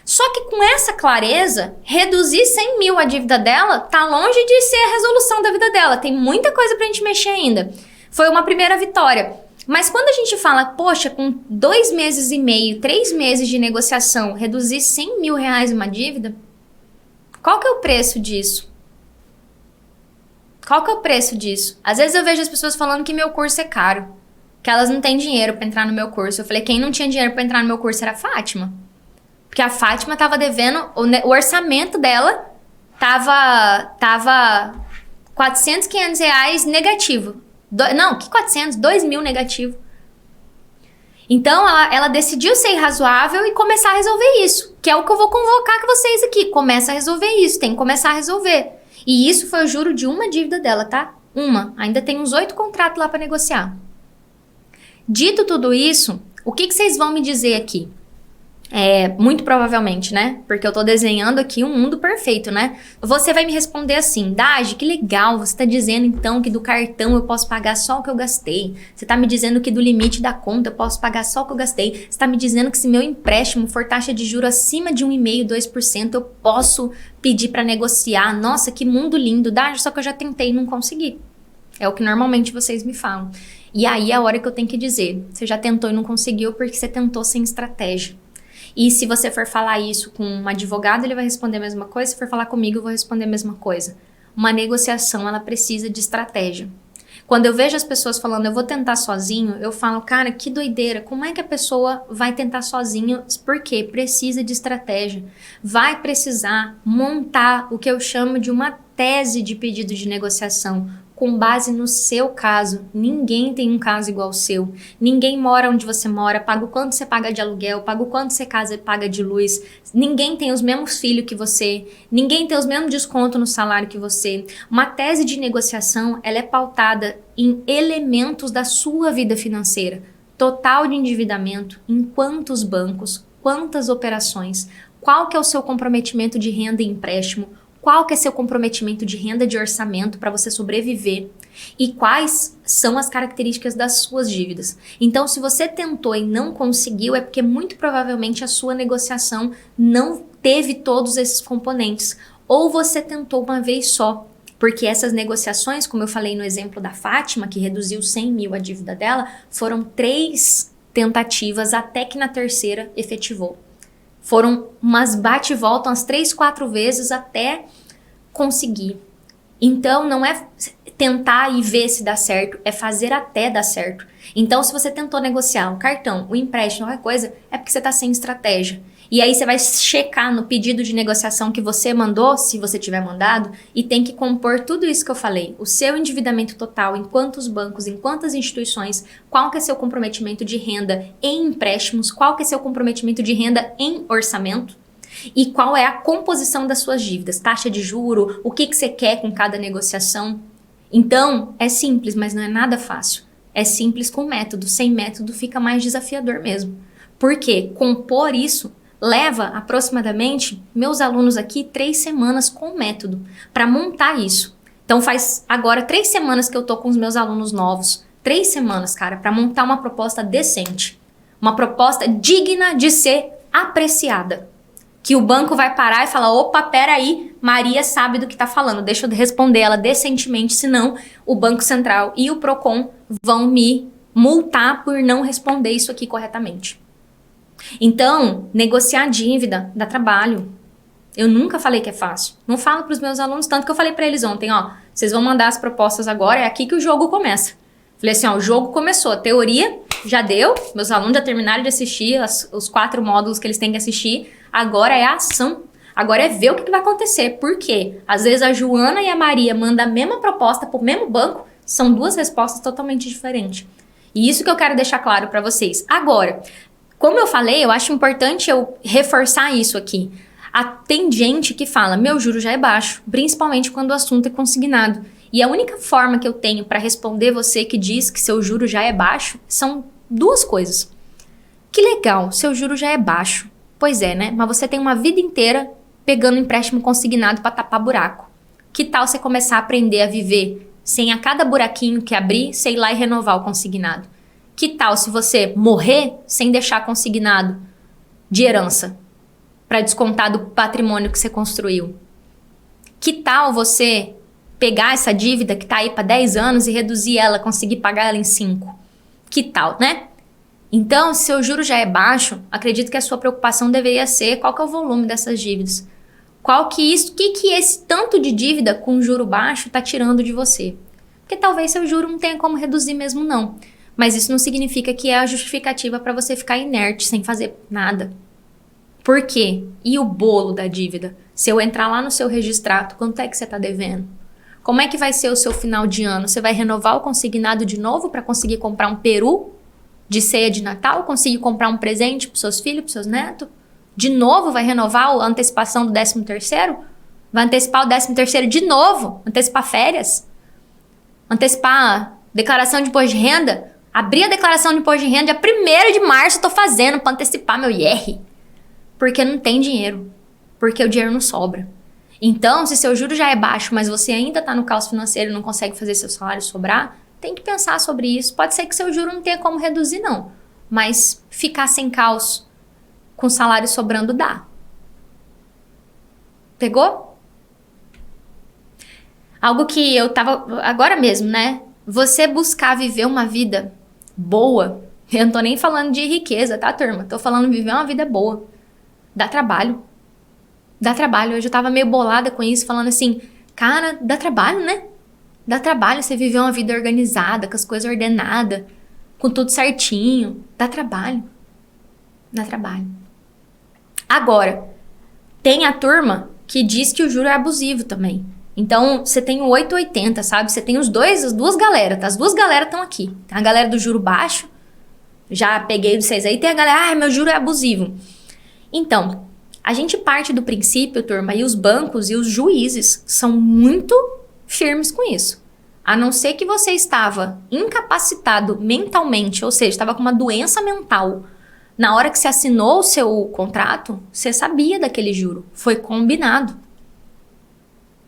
Só que com essa clareza, reduzir 100 mil a dívida dela tá longe de ser a resolução da vida dela. Tem muita coisa pra gente mexer ainda. Foi uma primeira vitória. Mas quando a gente fala, poxa, com 2 meses e meio, 3 meses de negociação, reduzir 100 mil reais uma dívida, qual que é o preço disso? Qual que é o preço disso? Às vezes eu vejo as pessoas falando que meu curso é caro, que elas não têm dinheiro pra entrar no meu curso. Eu falei, quem não tinha dinheiro pra entrar no meu curso era a Fátima. Porque a Fátima tava devendo, o orçamento dela tava 400, 500 reais negativo. Não, que 400? 2 mil negativo. Então, ela decidiu ser razoável e começar a resolver isso. Que é o que eu vou convocar com vocês aqui. Começa a resolver isso, tem que começar a resolver. E isso foi o juro de uma dívida dela, tá? Ainda tem uns 8 contratos lá para negociar. Dito tudo isso, o que vocês vão me dizer aqui? Muito provavelmente, né? Porque eu tô desenhando aqui um mundo perfeito, né? Você vai me responder assim: Dagi, que legal, você tá dizendo então que do cartão eu posso pagar só o que eu gastei. Você tá me dizendo que do limite da conta eu posso pagar só o que eu gastei. Você tá me dizendo que se meu empréstimo for taxa de juros acima de 1,5%, 2%, eu posso pedir pra negociar. Nossa, que mundo lindo, Dagi, só que eu já tentei e não consegui. É o que normalmente vocês me falam. E aí é a hora que eu tenho que dizer: você já tentou e não conseguiu porque você tentou sem estratégia. E se você for falar isso com um advogado, ele vai responder a mesma coisa. Se for falar comigo, eu vou responder a mesma coisa. Uma negociação, ela precisa de estratégia. Quando eu vejo as pessoas falando, eu vou tentar sozinho, eu falo, cara, que doideira. Como é que a pessoa vai tentar sozinho? Por quê? Precisa de estratégia. Vai precisar montar o que eu chamo de uma tese de pedido de negociação, com base no seu caso. Ninguém tem um caso igual ao seu. Ninguém mora onde você mora, paga o quanto você paga de aluguel, paga o quanto você paga de luz. Ninguém tem os mesmos filhos que você. Ninguém tem os mesmos descontos no salário que você. Uma tese de negociação, ela é pautada em elementos da sua vida financeira. Total de endividamento, em quantos bancos, quantas operações, qual que é o seu comprometimento de renda e empréstimo, qual que é seu comprometimento de renda de orçamento para você sobreviver e quais são as características das suas dívidas. Então, se você tentou e não conseguiu, é porque muito provavelmente a sua negociação não teve todos esses componentes. Ou você tentou uma vez só, porque essas negociações, como eu falei no exemplo da Fátima, que reduziu 100 mil a dívida dela, foram 3 tentativas até que na terceira efetivou. Foram umas bate e volta, umas 3, 4 vezes até conseguir. Então, não é tentar e ver se dá certo, é fazer até dar certo. Então, se você tentou negociar um cartão, um empréstimo, qualquer coisa, é porque você está sem estratégia. E aí você vai checar no pedido de negociação que você mandou, se você tiver mandado, e tem que compor tudo isso que eu falei. O seu endividamento total, em quantos bancos, em quantas instituições, qual que é seu comprometimento de renda em empréstimos, qual que é seu comprometimento de renda em orçamento, e qual é a composição das suas dívidas, taxa de juro, o que você quer com cada negociação. Então, é simples, mas não é nada fácil. É simples com método, sem método fica mais desafiador mesmo. Por quê? Compor isso leva aproximadamente, meus alunos aqui, 3 semanas com método para montar isso. Então faz agora 3 semanas que eu tô com os meus alunos novos. 3 semanas, cara, para montar uma proposta decente. Uma proposta digna de ser apreciada. Que o banco vai parar e falar, opa, peraí, Maria sabe do que tá falando, deixa eu responder ela decentemente, senão o Banco Central e o Procon vão me multar por não responder isso aqui corretamente. Então, negociar dívida dá trabalho. Eu nunca falei que é fácil. Não falo para os meus alunos, tanto que eu falei para eles ontem, ó, vocês vão mandar as propostas agora, é aqui que o jogo começa. Falei assim, ó, o jogo começou, a teoria já deu, meus alunos já terminaram de assistir os 4 módulos que eles têm que assistir, agora é a ação. Agora é ver o que vai acontecer. Por quê? Às vezes a Joana e a Maria mandam a mesma proposta para o mesmo banco, são 2 respostas totalmente diferentes. E isso que eu quero deixar claro para vocês. Agora, como eu falei, eu acho importante eu reforçar isso aqui. Tem gente que fala, meu juro já é baixo, principalmente quando o assunto é consignado. E a única forma que eu tenho para responder você que diz que seu juro já é baixo são 2 coisas. Que legal, seu juro já é baixo. Pois é, né? Mas você tem uma vida inteira pegando empréstimo consignado para tapar buraco. Que tal você começar a aprender a viver sem a cada buraquinho que abrir, sei lá e renovar o consignado? Que tal se você morrer sem deixar consignado de herança para descontar do patrimônio que você construiu? Que tal você pegar essa dívida que tá aí para 10 anos e reduzir ela, conseguir pagar ela em 5? Que tal, né? Então, se seu juro já é baixo, acredito que a sua preocupação deveria ser qual que é o volume dessas dívidas. O que esse tanto de dívida com juro baixo tá tirando de você? Porque talvez seu juro não tenha como reduzir mesmo não. Mas isso não significa que é a justificativa para você ficar inerte, sem fazer nada. Por quê? E o bolo da dívida? Se eu entrar lá no seu registrato, quanto é que você está devendo? Como é que vai ser o seu final de ano? Você vai renovar o consignado de novo para conseguir comprar um peru de ceia de Natal? Conseguir comprar um presente para os seus filhos, para os seus netos? De novo vai renovar a antecipação do 13º? Vai antecipar o 13º de novo? Antecipar férias? Antecipar declaração de imposto de renda? Abrir a declaração de imposto de renda dia 1º de março eu tô fazendo para antecipar meu IR. Porque não tem dinheiro. Porque o dinheiro não sobra. Então, se seu juro já é baixo, mas você ainda está no caos financeiro e não consegue fazer seu salário sobrar, tem que pensar sobre isso. Pode ser que seu juro não tenha como reduzir, não. Mas ficar sem caos com salário sobrando dá. Pegou? Algo que eu tava... Agora mesmo, né? Você buscar viver uma vida boa. Eu não tô nem falando de riqueza, tá, turma? Tô falando de viver uma vida boa. Dá trabalho. Dá trabalho. Hoje eu tava meio bolada com isso, falando assim... Cara, dá trabalho, né? Dá trabalho você viver uma vida organizada, com as coisas ordenadas, com tudo certinho. Dá trabalho. Dá trabalho. Agora, tem a turma que diz que o juro é abusivo também. Então, você tem o 880, sabe? Você tem as duas galera, tá? As duas galera estão aqui. Tem a galera do juro baixo, já peguei de vocês aí. Tem a galera, meu juro é abusivo. Então, a gente parte do princípio, turma, e os bancos e os juízes são muito firmes com isso. A não ser que você estava incapacitado mentalmente, ou seja, estava com uma doença mental. Na hora que você assinou o seu contrato, você sabia daquele juro. Foi combinado.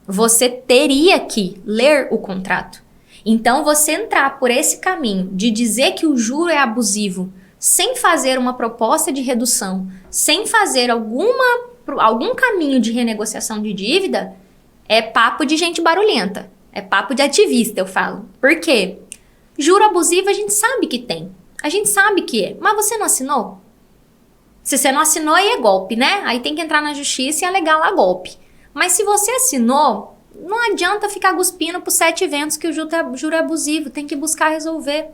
Você teria que ler o contrato. Então, você entrar por esse caminho de dizer que o juro é abusivo, sem fazer uma proposta de redução, sem fazer algum caminho de renegociação de dívida, é papo de gente barulhenta. É papo de ativista, eu falo. Por quê? Juro abusivo a gente sabe que tem. A gente sabe que é. Mas você não assinou? Se você não assinou, aí é golpe, né? Aí tem que entrar na justiça e alegar lá golpe. Mas se você assinou, não adianta ficar cuspindo por 7 ventos que o juro é abusivo. Tem que buscar resolver.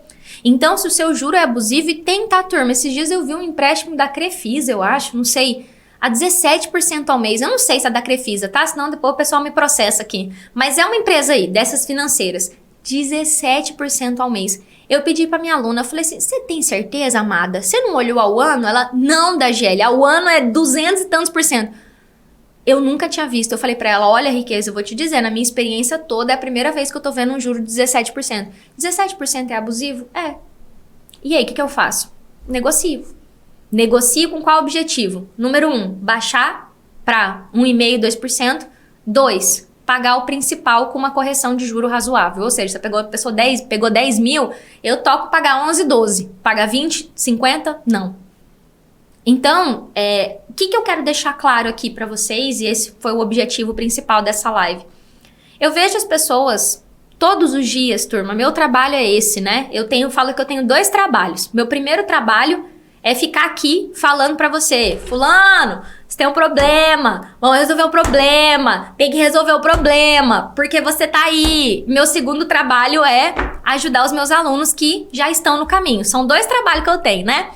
Então, se o seu juro é abusivo, e tem, tá, turma? Esses dias eu vi um empréstimo da Crefisa, eu acho, não sei, a 17% ao mês. Eu não sei se é da Crefisa, tá? Senão depois o pessoal me processa aqui. Mas é uma empresa aí, dessas financeiras. 17% ao mês. Eu pedi pra minha aluna, eu falei assim, você tem certeza, amada? Você não olhou ao ano? Ela, não, Dagiele, ao ano é 200 e tantos %. Eu nunca tinha visto. Eu falei pra ela, olha, Riqueza, eu vou te dizer, na minha experiência toda, é a primeira vez que eu tô vendo um juro de 17%. 17% é abusivo? É. E aí, o que eu faço? Negocio. Negocio com qual objetivo? Número 1, baixar pra 1,5%, 2%. 2, pagar o principal com uma correção de juro razoável. Ou seja, você pegou 10 mil, eu toco pagar 11, 12. Pagar 20, 50? Não. Então, o que eu quero deixar claro aqui para vocês, e esse foi o objetivo principal dessa live. Eu vejo as pessoas todos os dias, turma, meu trabalho é esse, né? Falo que eu tenho 2 trabalhos. Meu primeiro trabalho é ficar aqui falando para você, fulano, você tem um problema, vamos resolver o problema, tem que resolver o problema, porque você tá aí. Meu segundo trabalho é ajudar os meus alunos que já estão no caminho. São 2 trabalhos que eu tenho, né?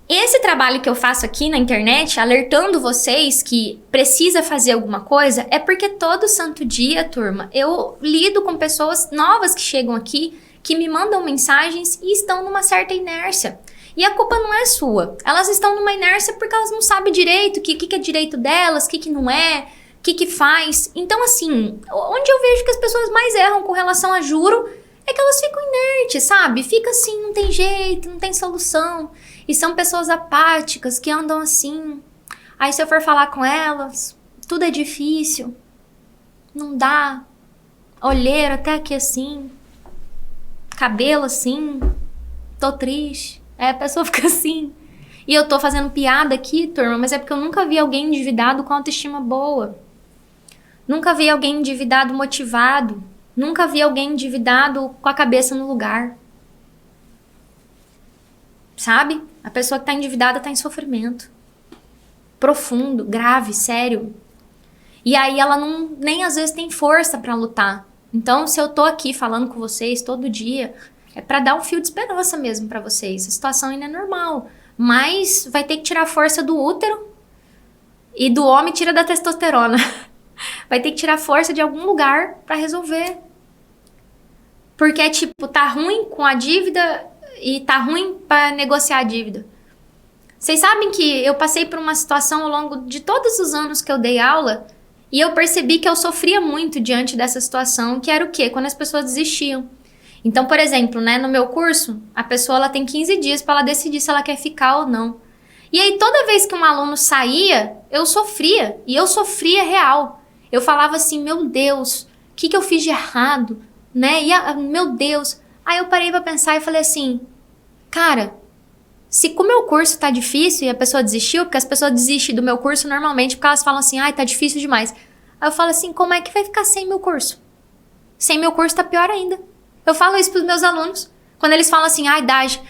Esse trabalho que eu faço aqui na internet, alertando vocês que precisa fazer alguma coisa, é porque todo santo dia, turma, eu lido com pessoas novas que chegam aqui, que me mandam mensagens e estão numa certa inércia. E a culpa não é sua. Elas estão numa inércia porque elas não sabem direito o que é direito delas, o que não é, o que faz. Então, assim, onde eu vejo que as pessoas mais erram com relação a juro é que elas ficam inertes, sabe? Fica assim, não tem jeito, não tem solução. E são pessoas apáticas que andam assim. Aí se eu for falar com elas, tudo é difícil. Não dá. Olheira até aqui assim. Cabelo assim. Tô triste. Aí a pessoa fica assim. E eu tô fazendo piada aqui, turma, mas é porque eu nunca vi alguém endividado com autoestima boa. Nunca vi alguém endividado motivado. Nunca vi alguém endividado com a cabeça no lugar. Sabe? A pessoa que tá endividada tá em sofrimento. Profundo, grave, sério. E aí ela nem às vezes tem força pra lutar. Então, se eu tô aqui falando com vocês todo dia, é pra dar um fio de esperança mesmo pra vocês. A situação ainda é normal. Mas vai ter que tirar a força do útero e do homem tira da testosterona. Vai ter que tirar força de algum lugar pra resolver. Porque, tipo, tá ruim com a dívida e tá ruim pra negociar a dívida. Vocês sabem que eu passei por uma situação ao longo de todos os anos que eu dei aula e eu percebi que eu sofria muito diante dessa situação, que era o quê? Quando as pessoas desistiam. Então, por exemplo, né, no meu curso, a pessoa ela tem 15 dias pra ela decidir se ela quer ficar ou não. E aí toda vez que um aluno saía, eu sofria. E eu sofria real. Eu falava assim, meu Deus, o que eu fiz de errado? Né? Meu Deus. Aí eu parei pra pensar e falei assim, cara, se com o meu curso tá difícil e a pessoa desistiu, porque as pessoas desistem do meu curso normalmente porque elas falam assim, ai, tá difícil demais. Aí eu falo assim, como é que vai ficar sem meu curso? Sem meu curso tá pior ainda. Eu falo isso pros meus alunos. Quando eles falam assim, ai, Daj,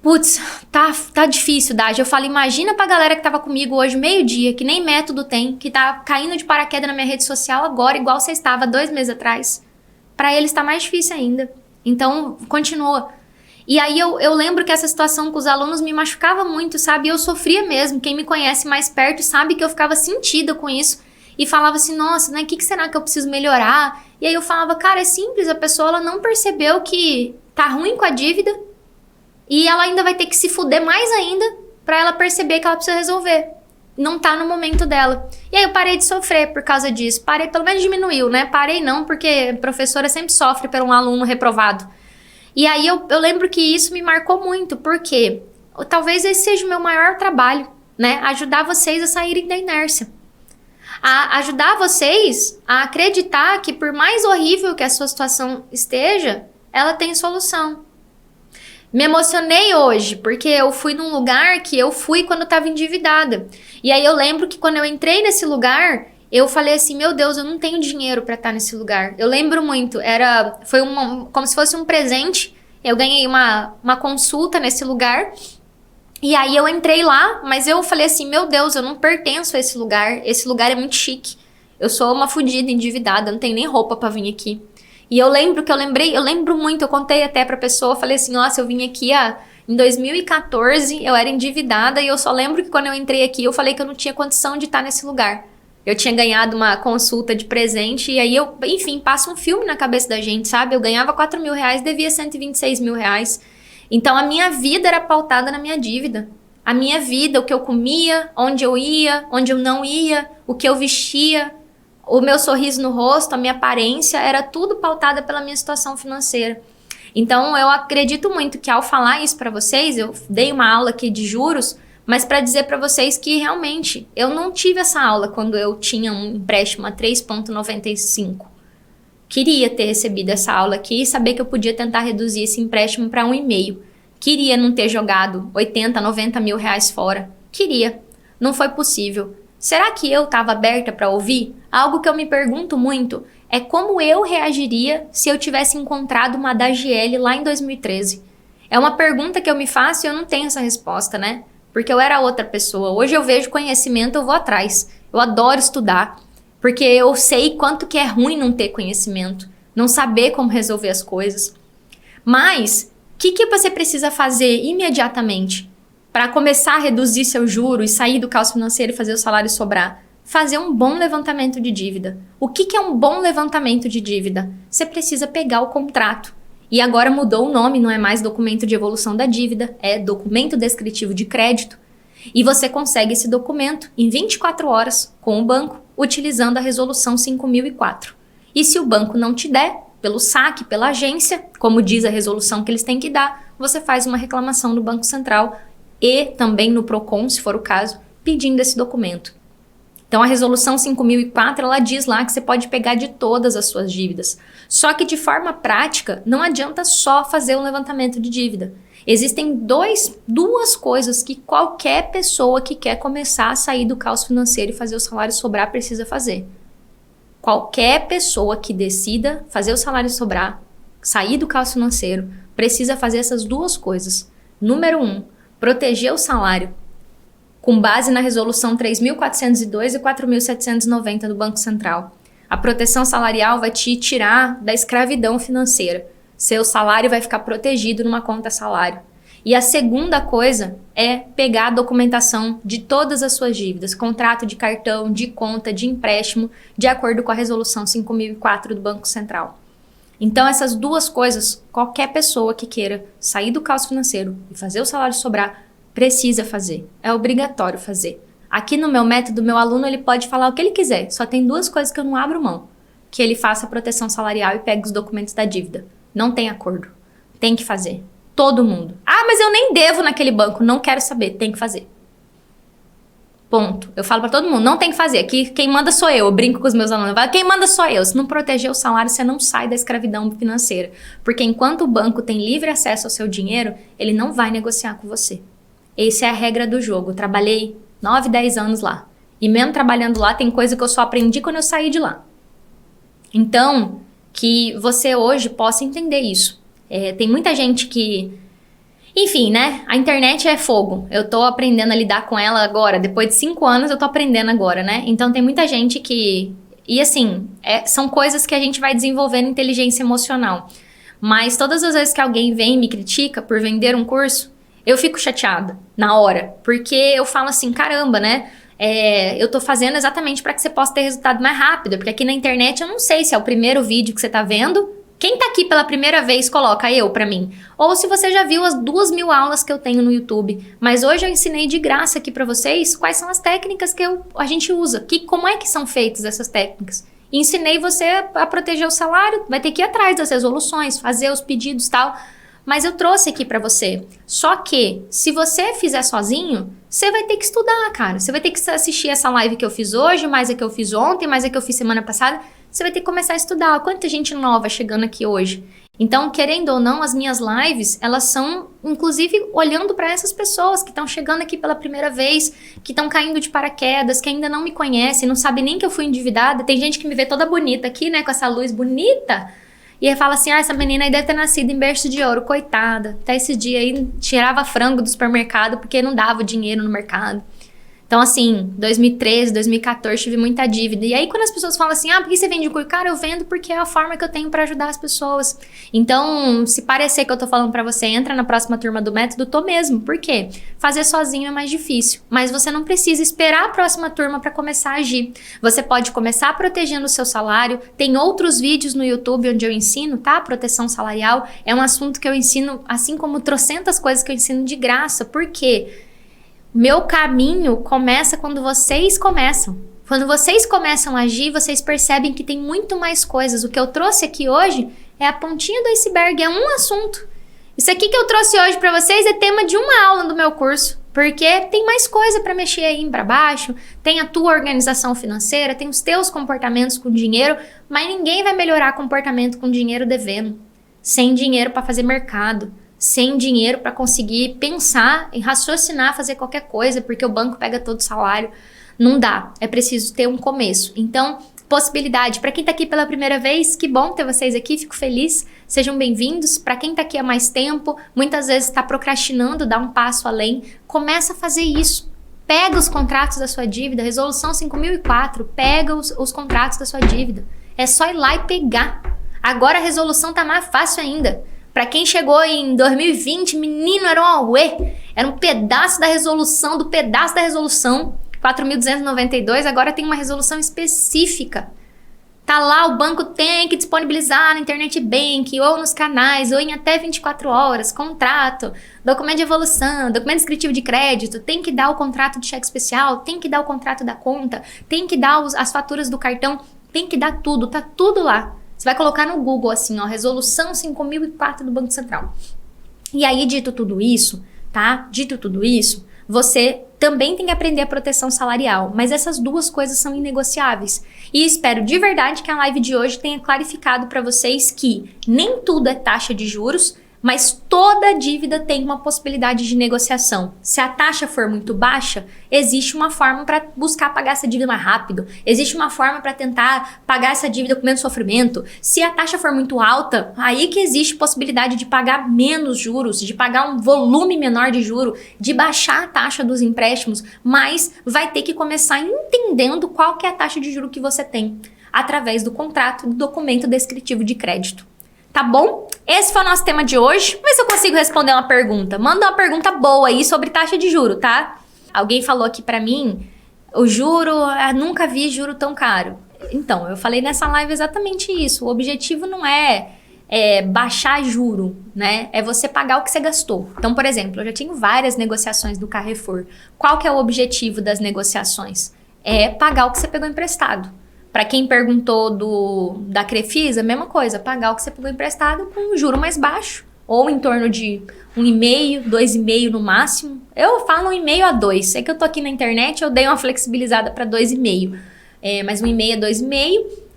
putz, tá difícil, Daj. Eu falo, imagina pra galera que tava comigo hoje, meio-dia, que nem método tem, que tá caindo de paraquedas na minha rede social agora, igual você estava 2 meses atrás. Pra eles tá mais difícil ainda. Então, continua. E aí eu lembro que essa situação com os alunos me machucava muito, sabe? Eu sofria mesmo. Quem me conhece mais perto sabe que eu ficava sentida com isso. E falava assim, nossa, né? O que será que eu preciso melhorar? E aí eu falava, cara, é simples. A pessoa ela não percebeu que tá ruim com a dívida. E ela ainda vai ter que se fuder mais ainda pra ela perceber que ela precisa resolver. Não tá no momento dela. E aí eu parei de sofrer por causa disso. Parei, pelo menos diminuiu, né? Parei não, porque a professora sempre sofre por um aluno reprovado. E aí eu lembro que isso me marcou muito, porque talvez esse seja o meu maior trabalho, né? Ajudar vocês a saírem da inércia. A ajudar vocês a acreditar que por mais horrível que a sua situação esteja, ela tem solução. Me emocionei hoje, porque eu fui num lugar que eu fui quando eu estava endividada. E aí eu lembro que quando eu entrei nesse lugar, eu falei assim, meu Deus, eu não tenho dinheiro pra estar nesse lugar. Eu lembro muito, foi como se fosse um presente. Eu ganhei uma consulta nesse lugar. E aí eu entrei lá, mas eu falei assim, meu Deus, eu não pertenço a esse lugar é muito chique. Eu sou uma fodida, endividada, não tenho nem roupa pra vir aqui. E eu lembro muito, eu contei até pra pessoa, falei assim, nossa, eu vim aqui em 2014, eu era endividada e eu só lembro que quando eu entrei aqui, eu falei que eu não tinha condição de estar nesse lugar. Eu tinha ganhado uma consulta de presente e aí enfim, passa um filme na cabeça da gente, sabe? Eu ganhava 4 mil reais, devia 126 mil reais. Então a minha vida era pautada na minha dívida. A minha vida, o que eu comia, onde eu ia, onde eu não ia, o que eu vestia, o meu sorriso no rosto, a minha aparência, era tudo pautada pela minha situação financeira. Então eu acredito muito que ao falar isso para vocês, eu dei uma aula aqui de juros, mas para dizer para vocês que realmente eu não tive essa aula quando eu tinha um empréstimo a 3,95. Queria ter recebido essa aula aqui e saber que eu podia tentar reduzir esse empréstimo para 1,5. Queria não ter jogado 80, 90 mil reais fora. Queria. Não foi possível. Será que eu estava aberta para ouvir? Algo que eu me pergunto muito é como eu reagiria se eu tivesse encontrado uma Adagiele lá em 2013. É uma pergunta que eu me faço e eu não tenho essa resposta, né? Porque eu era outra pessoa. Hoje eu vejo conhecimento, eu vou atrás. Eu adoro estudar, porque eu sei quanto que é ruim não ter conhecimento, não saber como resolver as coisas. Mas, o que você precisa fazer imediatamente para começar a reduzir seu juro e sair do caos financeiro e fazer o salário sobrar? Fazer um bom levantamento de dívida. O que é um bom levantamento de dívida? Você precisa pegar o contrato. E agora mudou o nome, não é mais documento de evolução da dívida, é documento descritivo de crédito. E você consegue esse documento em 24 horas com o banco, utilizando a resolução 5004. E se o banco não te der, pelo saque, pela agência, como diz a resolução que eles têm que dar, você faz uma reclamação no Banco Central e também no Procon, se for o caso, pedindo esse documento. Então a resolução 5004, ela diz lá que você pode pegar de todas as suas dívidas. Só que de forma prática, não adianta só fazer um levantamento de dívida. Existem duas coisas que qualquer pessoa que quer começar a sair do caos financeiro e fazer o salário sobrar precisa fazer. Qualquer pessoa que decida fazer o salário sobrar, sair do caos financeiro, precisa fazer essas duas coisas. Número 1, proteger o salário com base na resolução 3.402 e 4.790 do Banco Central. A proteção salarial vai te tirar da escravidão financeira. Seu salário vai ficar protegido numa conta salário. E a segunda coisa é pegar a documentação de todas as suas dívidas, contrato de cartão, de conta, de empréstimo, de acordo com a resolução 5004 do Banco Central. Então essas duas coisas, qualquer pessoa que queira sair do caos financeiro e fazer o salário sobrar, precisa fazer. É obrigatório fazer. Aqui no meu método, meu aluno ele pode falar o que ele quiser. Só tem duas coisas que eu não abro mão. Que ele faça a proteção salarial e pegue os documentos da dívida. Não tem acordo. Tem que fazer. Todo mundo. Ah, mas eu nem devo naquele banco. Não quero saber. Tem que fazer. Ponto. Eu falo pra todo mundo, não tem que fazer. Aqui quem manda sou eu. Eu brinco com os meus alunos. Eu falo, quem manda sou eu. Se não proteger o salário, você não sai da escravidão financeira. Porque enquanto o banco tem livre acesso ao seu dinheiro, ele não vai negociar com você. Essa é a regra do jogo. Eu trabalhei 9, 10 anos lá. E mesmo trabalhando lá, tem coisa que eu só aprendi quando eu saí de lá. Então, que você hoje possa entender isso. Tem muita gente que... Enfim, né? A internet é fogo. Eu tô aprendendo a lidar com ela agora. Depois de 5 anos, eu tô aprendendo agora, né? Então, tem muita gente que... E assim, são coisas que a gente vai desenvolvendo inteligência emocional. Mas todas as vezes que alguém vem e me critica por vender um curso, eu fico chateada na hora. Porque eu falo assim, caramba, né? Eu tô fazendo exatamente para que você possa ter resultado mais rápido. Porque aqui na internet eu não sei se é o primeiro vídeo que você tá vendo. Quem tá aqui pela primeira vez, coloca eu pra mim. Ou se você já viu as 2.000 aulas que eu tenho no YouTube. Mas hoje eu ensinei de graça aqui pra vocês quais são as técnicas que a gente usa. Como é que são feitas essas técnicas. E ensinei você a proteger o salário. Vai ter que ir atrás das resoluções, fazer os pedidos e tal. Mas eu trouxe aqui pra você. Só que, se você fizer sozinho, você vai ter que estudar, cara. Você vai ter que assistir essa live que eu fiz hoje, mais a que eu fiz ontem, mais a que eu fiz semana passada. Você vai ter que começar a estudar. Quanta gente nova chegando aqui hoje. Então, querendo ou não, as minhas lives, elas são, inclusive, olhando para essas pessoas que estão chegando aqui pela primeira vez, que estão caindo de paraquedas, que ainda não me conhecem, não sabem nem que eu fui endividada. Tem gente que me vê toda bonita aqui, né, com essa luz bonita. E aí fala assim, essa menina aí deve ter nascido em berço de ouro, coitada. Até esse dia aí, tirava frango do supermercado porque não dava dinheiro no mercado. Então, assim, 2013, 2014, tive muita dívida. E aí, quando as pessoas falam assim, por que você vende o curso? Cara, eu vendo porque é a forma que eu tenho pra ajudar as pessoas. Então, se parecer que eu tô falando pra você, entra na próxima turma do método, tô mesmo. Por quê? Fazer sozinho é mais difícil. Mas você não precisa esperar a próxima turma pra começar a agir. Você pode começar protegendo o seu salário. Tem outros vídeos no YouTube onde eu ensino, tá? Proteção salarial. É um assunto que eu ensino, assim como trocentas coisas que eu ensino de graça. Por quê? Meu caminho começa quando vocês começam. Quando vocês começam a agir, vocês percebem que tem muito mais coisas. O que eu trouxe aqui hoje é a pontinha do iceberg, é um assunto. Isso aqui que eu trouxe hoje pra vocês é tema de uma aula do meu curso. Porque tem mais coisa pra mexer aí pra baixo. Tem a tua organização financeira, tem os teus comportamentos com dinheiro. Mas ninguém vai melhorar comportamento com dinheiro devendo. Sem dinheiro pra fazer mercado. Sem dinheiro para conseguir pensar e raciocinar, fazer qualquer coisa, porque o banco pega todo o salário. Não dá, é preciso ter um começo. Então, possibilidade. Para quem tá aqui pela primeira vez, que bom ter vocês aqui, fico feliz. Sejam bem-vindos. Para quem tá aqui há mais tempo, muitas vezes está procrastinando, dá um passo além, começa a fazer isso. Pega os contratos da sua dívida, resolução 5004, pega os contratos da sua dívida. É só ir lá e pegar. Agora a resolução tá mais fácil ainda. Para quem chegou em 2020, menino, era um auê. Era um pedaço da resolução, do pedaço da resolução. 4.292, agora tem uma resolução específica. Tá lá, o banco tem que disponibilizar na internet bank, ou nos canais, ou em até 24 horas, contrato, documento de evolução, documento descritivo de crédito, tem que dar o contrato de cheque especial, tem que dar o contrato da conta, tem que dar as faturas do cartão, tem que dar tudo, tá tudo lá. Você vai colocar no Google assim, ó, resolução 5004 do Banco Central. E aí, dito tudo isso, tá? Dito tudo isso, você também tem que aprender a proteção salarial. Mas essas duas coisas são inegociáveis. E espero de verdade que a live de hoje tenha clarificado para vocês que nem tudo é taxa de juros, mas toda dívida tem uma possibilidade de negociação. Se a taxa for muito baixa, existe uma forma para buscar pagar essa dívida mais rápido. Existe uma forma para tentar pagar essa dívida com menos sofrimento. Se a taxa for muito alta, aí que existe possibilidade de pagar menos juros, de pagar um volume menor de juro, de baixar a taxa dos empréstimos, mas vai ter que começar entendendo qual que é a taxa de juro que você tem, através do contrato do documento descritivo de crédito. Tá bom? Esse foi o nosso tema de hoje. Vamos ver se eu consigo responder uma pergunta. Manda uma pergunta boa aí sobre taxa de juro, tá? Alguém falou aqui pra mim, o juro, nunca vi juro tão caro. Então, eu falei nessa live exatamente isso. O objetivo não é baixar juro, né? É você pagar o que você gastou. Então, por exemplo, eu já tinha várias negociações do Carrefour. Qual que é o objetivo das negociações? É pagar o que você pegou emprestado. Para quem perguntou da Crefisa, a mesma coisa, pagar o que você pegou emprestado com um juro mais baixo. ou em torno de 1,5, 2,5 no máximo. Eu falo 1,5 a 2. Sei que eu tô aqui na internet, eu dei uma flexibilizada para 2,5. Mas 1,5 a 2,5.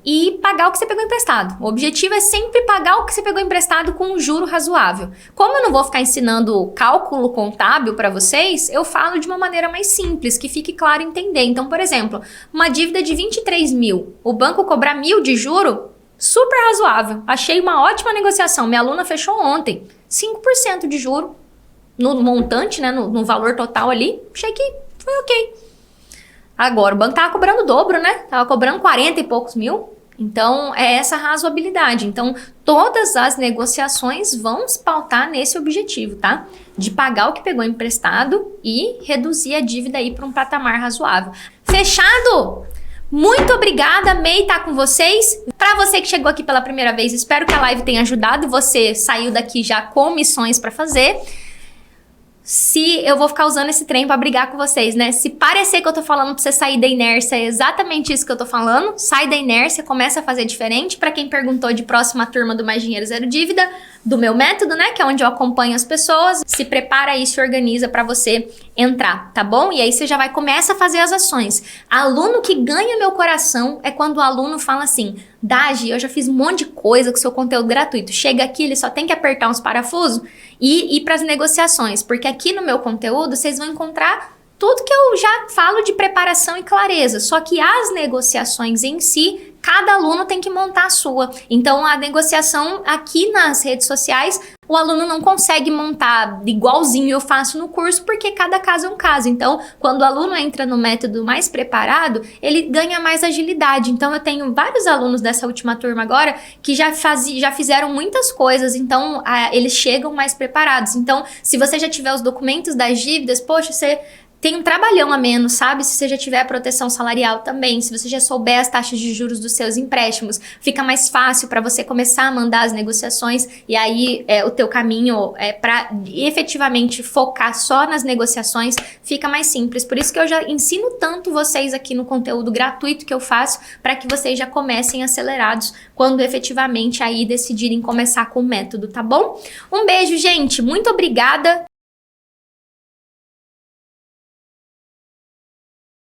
E pagar o que você pegou emprestado. O objetivo é sempre pagar o que você pegou emprestado com um juro razoável. Como eu não vou ficar ensinando cálculo contábil para vocês, eu falo de uma maneira mais simples, que fique claro entender. Então, por exemplo, uma dívida de 23 mil, o banco cobrar 1.000 de juro, super razoável. Achei uma ótima negociação. Minha aluna fechou ontem, 5% de juro no montante, né, no valor total ali. Achei que foi ok. Agora, o banco tava cobrando o dobro, né? Tava cobrando 40 e poucos mil. Então, é essa razoabilidade. Então, todas as negociações vão se pautar nesse objetivo, tá? De pagar o que pegou emprestado e reduzir a dívida aí para um patamar razoável. Fechado? Muito obrigada, amei estar com vocês. Para você que chegou aqui pela primeira vez, espero que a live tenha ajudado e você saiu daqui já com missões para fazer. Se eu vou ficar usando esse trem pra brigar com vocês, né? Se parecer que eu tô falando pra você sair da inércia, é exatamente isso que eu tô falando. Sai da inércia, começa a fazer diferente. Pra quem perguntou de próxima turma do Mais Dinheiro Zero Dívida, do meu método, né? Que é onde eu acompanho as pessoas. Se prepara aí, se organiza pra você entrar, tá bom? E aí você já vai, começa a fazer as ações. Aluno que ganha meu coração é quando o aluno fala assim: Dagi, eu já fiz um monte de coisa com seu conteúdo gratuito. Chega aqui, ele só tem que apertar uns parafusos e ir para as negociações, porque aqui no meu conteúdo vocês vão encontrar tudo que eu já falo de preparação e clareza, só que as negociações em si, cada aluno tem que montar a sua. Então, a negociação aqui nas redes sociais, o aluno não consegue montar igualzinho eu faço no curso, porque cada caso é um caso. Então, quando o aluno entra no método mais preparado, ele ganha mais agilidade. Então, eu tenho vários alunos dessa última turma agora que já fizeram muitas coisas, então eles chegam mais preparados. Então, se você já tiver os documentos das dívidas, poxa, você tem um trabalhão a menos, sabe? Se você já tiver a proteção salarial também, se você já souber as taxas de juros dos seus empréstimos, fica mais fácil para você começar a mandar as negociações e aí o teu caminho para efetivamente focar só nas negociações fica mais simples. Por isso que eu já ensino tanto vocês aqui no conteúdo gratuito que eu faço, para que vocês já comecem acelerados quando efetivamente aí decidirem começar com o método, tá bom? Um beijo, gente. Muito obrigada.